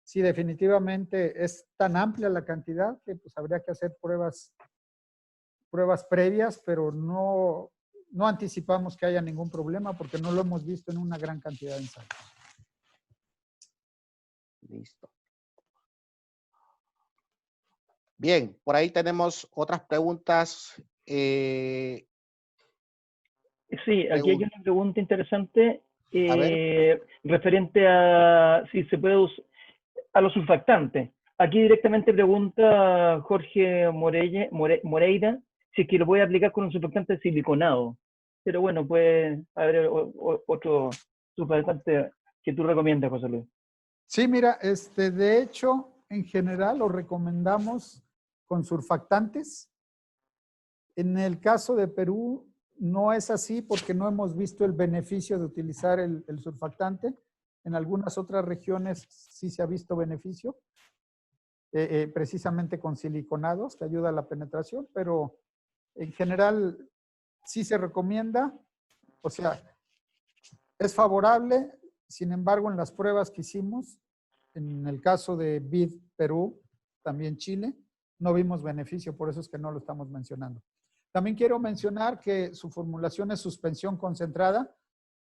Sí, definitivamente es tan amplia la cantidad que pues habría que hacer pruebas previas, pero no anticipamos que haya ningún problema porque no lo hemos visto en una gran cantidad de ensayos. Listo. Bien, por ahí tenemos otras preguntas. Sí, aquí hay una pregunta interesante referente a si se puede usar a los surfactantes. Aquí directamente pregunta Jorge Moreira si es que lo puede aplicar con un surfactante siliconado. Pero bueno, puede haber otro surfactante que tú recomiendas, José Luis. Sí, mira, de hecho, en general lo recomendamos con surfactantes. En el caso de Perú no es así porque no hemos visto el beneficio de utilizar el surfactante. En algunas otras regiones sí se ha visto beneficio, precisamente con siliconados, que ayuda a la penetración, pero en general sí se recomienda. O sea, es favorable. Sin embargo, en las pruebas que hicimos, en el caso de BID Perú, también Chile, no vimos beneficio, por eso es que no lo estamos mencionando. También quiero mencionar que su formulación es suspensión concentrada.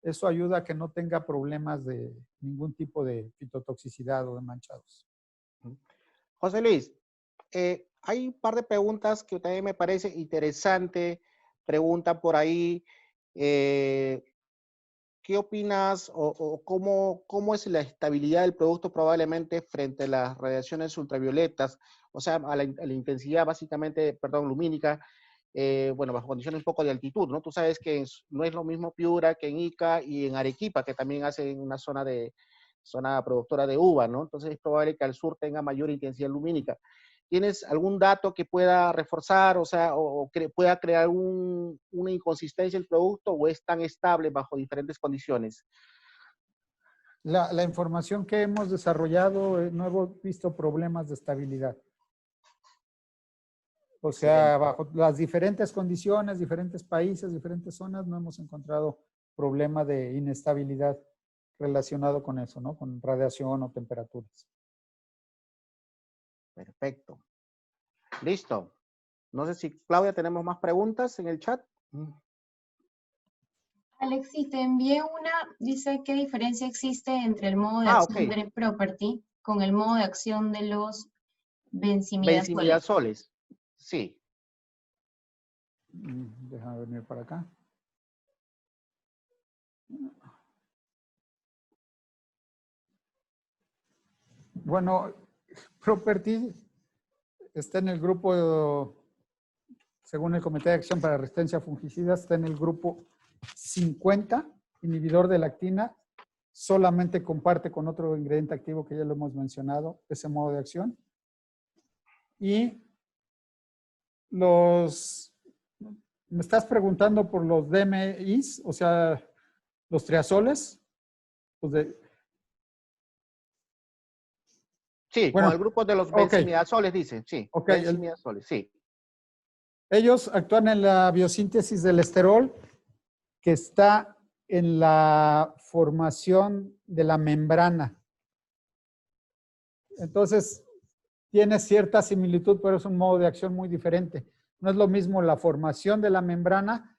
Eso ayuda a que no tenga problemas de ningún tipo de fitotoxicidad o de manchados. José Luis, hay un par de preguntas que también me parece interesante. Pregunta por ahí, ¿qué opinas o cómo es la estabilidad del producto probablemente frente a las radiaciones ultravioletas? O sea, a la intensidad básicamente, perdón, lumínica, bueno, bajo condiciones un poco de altitud, ¿no? Tú sabes que no es lo mismo Piura que en Ica y en Arequipa, que también hacen una zona productora de uva, ¿no? Entonces es probable que al sur tenga mayor intensidad lumínica. ¿Tienes algún dato que pueda reforzar, o sea, pueda crear una inconsistencia en el producto o es tan estable bajo diferentes condiciones? La información que hemos desarrollado, no hemos visto problemas de estabilidad. O sea, bajo las diferentes condiciones, diferentes países, diferentes zonas, no hemos encontrado problema de inestabilidad relacionado con eso, ¿no? Con radiación o temperaturas. Perfecto. Listo. No sé si, Claudia, tenemos más preguntas en el chat. Alexis, te envié una, dice qué diferencia existe entre el modo de acción de Property con el modo de acción de los benzimidazoles. Benzimidazoles, sí. Déjame venir para acá. Bueno, Property está en el grupo, según el Comité de Acción para Resistencia a Fungicidas, está en el grupo 50, inhibidor de lactina. Solamente comparte con otro ingrediente activo que ya lo hemos mencionado, ese modo de acción. Y me estás preguntando por los DMIs, o sea, los triazoles. Sí, bueno, con el grupo de los benzimidazoles, dicen, sí. Benzimidazoles, sí. Ellos actúan en la biosíntesis del esterol, que está en la formación de la membrana. Entonces, tiene cierta similitud, pero es un modo de acción muy diferente. No es lo mismo la formación de la membrana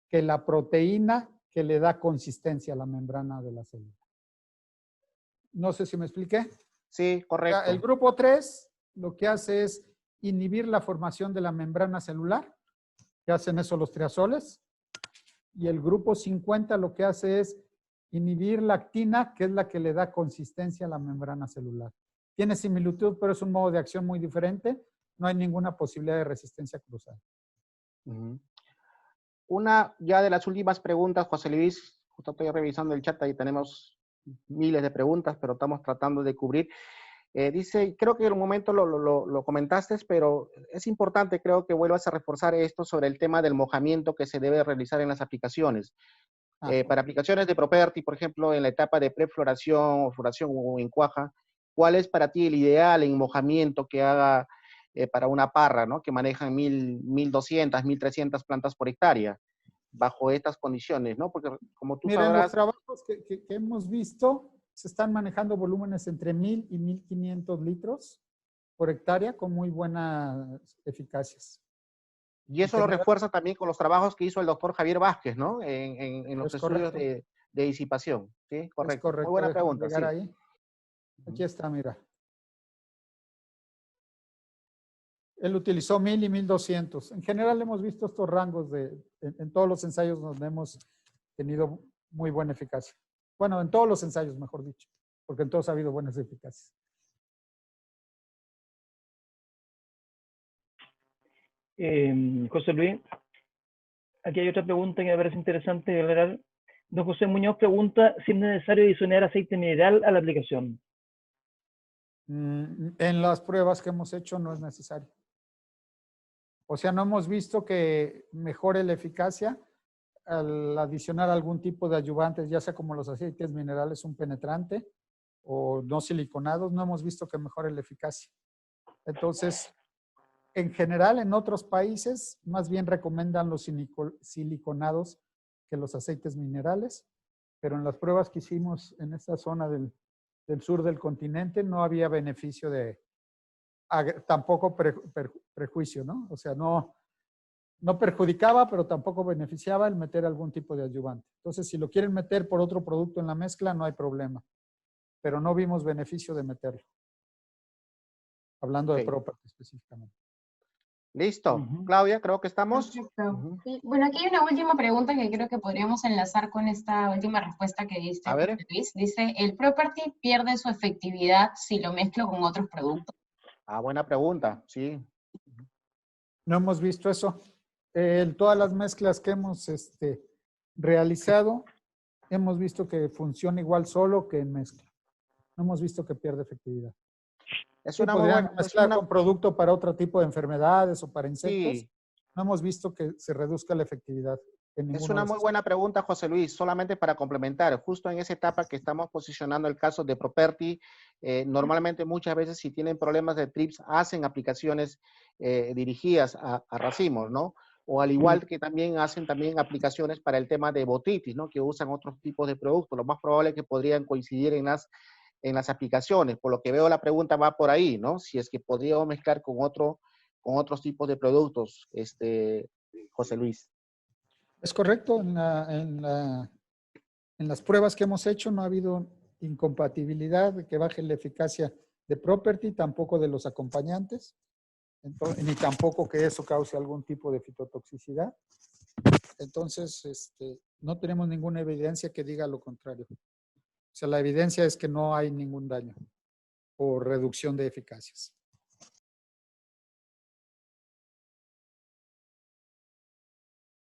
que la proteína que le da consistencia a la membrana de la célula. No sé si me expliqué. Sí, correcto. El grupo 3 lo que hace es inhibir la formación de la membrana celular, que hacen eso los triazoles. Y el grupo 50 lo que hace es inhibir la actina, que es la que le da consistencia a la membrana celular. Tiene similitud, pero es un modo de acción muy diferente. No hay ninguna posibilidad de resistencia cruzada. Una ya de las últimas preguntas, José Luis, justo estoy revisando el chat, ahí tenemos miles de preguntas, pero estamos tratando de cubrir. Dice, creo que en un momento lo comentaste, pero es importante, creo que vuelvas a reforzar esto sobre el tema del mojamiento que se debe realizar en las aplicaciones. Para aplicaciones de Property, por ejemplo, en la etapa de prefloración o floración o en cuaja, ¿cuál es para ti el ideal en mojamiento que haga para una parra, ¿no? Que manejan 1.200, 1.300 plantas por hectárea, bajo estas condiciones, ¿no? Porque como tú Miren, los sabrás, trabajos que hemos visto se están manejando volúmenes entre 1.000 y 1.500 litros por hectárea con muy buenas eficacias. y eso En lo general, refuerza también con los trabajos que hizo el doctor Javier Vázquez, ¿no? En los es estudios correcto, de disipación, ¿sí? es Correcto. Muy correcto. buena Déjame pregunta, llegar sí. ahí. Aquí está, mira. Él utilizó 1.000 y 1.200. En general hemos visto estos rangos en todos los ensayos donde hemos tenido muy buena eficacia. Bueno, en todos los ensayos, mejor dicho, porque en todos ha habido buenas eficacias. José Luis, aquí hay otra pregunta que me parece interesante aclarar. Don José Muñoz pregunta si es necesario adicionar aceite mineral a la aplicación. En las pruebas que hemos hecho no es necesario. O sea, no hemos visto que mejore la eficacia al adicionar algún tipo de ayudantes, ya sea como los aceites minerales, un penetrante o no siliconados, no hemos visto que mejore la eficacia. Entonces, en general, en otros países, más bien recomiendan los siliconados que los aceites minerales, pero en las pruebas que hicimos en esta zona del sur del continente no había beneficio tampoco prejuicio, ¿no? O sea, no perjudicaba, pero tampoco beneficiaba el meter algún tipo de adyuvante. Entonces, si lo quieren meter por otro producto en la mezcla, no hay problema, pero no vimos beneficio de meterlo. Hablando de Ok. Property específicamente. Listo. Claudia, creo que estamos. Perfecto. Sí, bueno, aquí hay una última pregunta que creo que podríamos enlazar con esta última respuesta que diste, A ver. José Luis. Dice, ¿el property pierde su efectividad si lo mezclo con otros productos? Buena pregunta, sí. No hemos visto eso. Todas las mezclas que hemos realizado, hemos visto que funciona igual solo que en mezcla. No hemos visto que pierde efectividad. Es Sí, una muy podrían buena, mezclar con producto para otro tipo de enfermedades o para insectos. sí, No hemos visto que se reduzca la efectividad en es ninguno una de muy esos. buena pregunta, José Luis. Solamente para complementar, justo en esa etapa que estamos posicionando el caso de Property, normalmente muchas veces si tienen problemas de trips, hacen aplicaciones dirigidas a racimos, ¿no? O al igual que también hacen también aplicaciones para el tema de botitis, ¿no? Que usan otros tipos de productos. Lo más probable es que podrían coincidir en las aplicaciones. Por lo que veo, la pregunta va por ahí, ¿no? Si es que podríamos mezclar con otros tipos de productos, José Luis. Es correcto. En las pruebas que hemos hecho no ha habido incompatibilidad de que baje la eficacia de Property, tampoco de los acompañantes, ni tampoco que eso cause algún tipo de fitotoxicidad. Entonces, no tenemos ninguna evidencia que diga lo contrario. O sea, la evidencia es que no hay ningún daño o reducción de eficacias.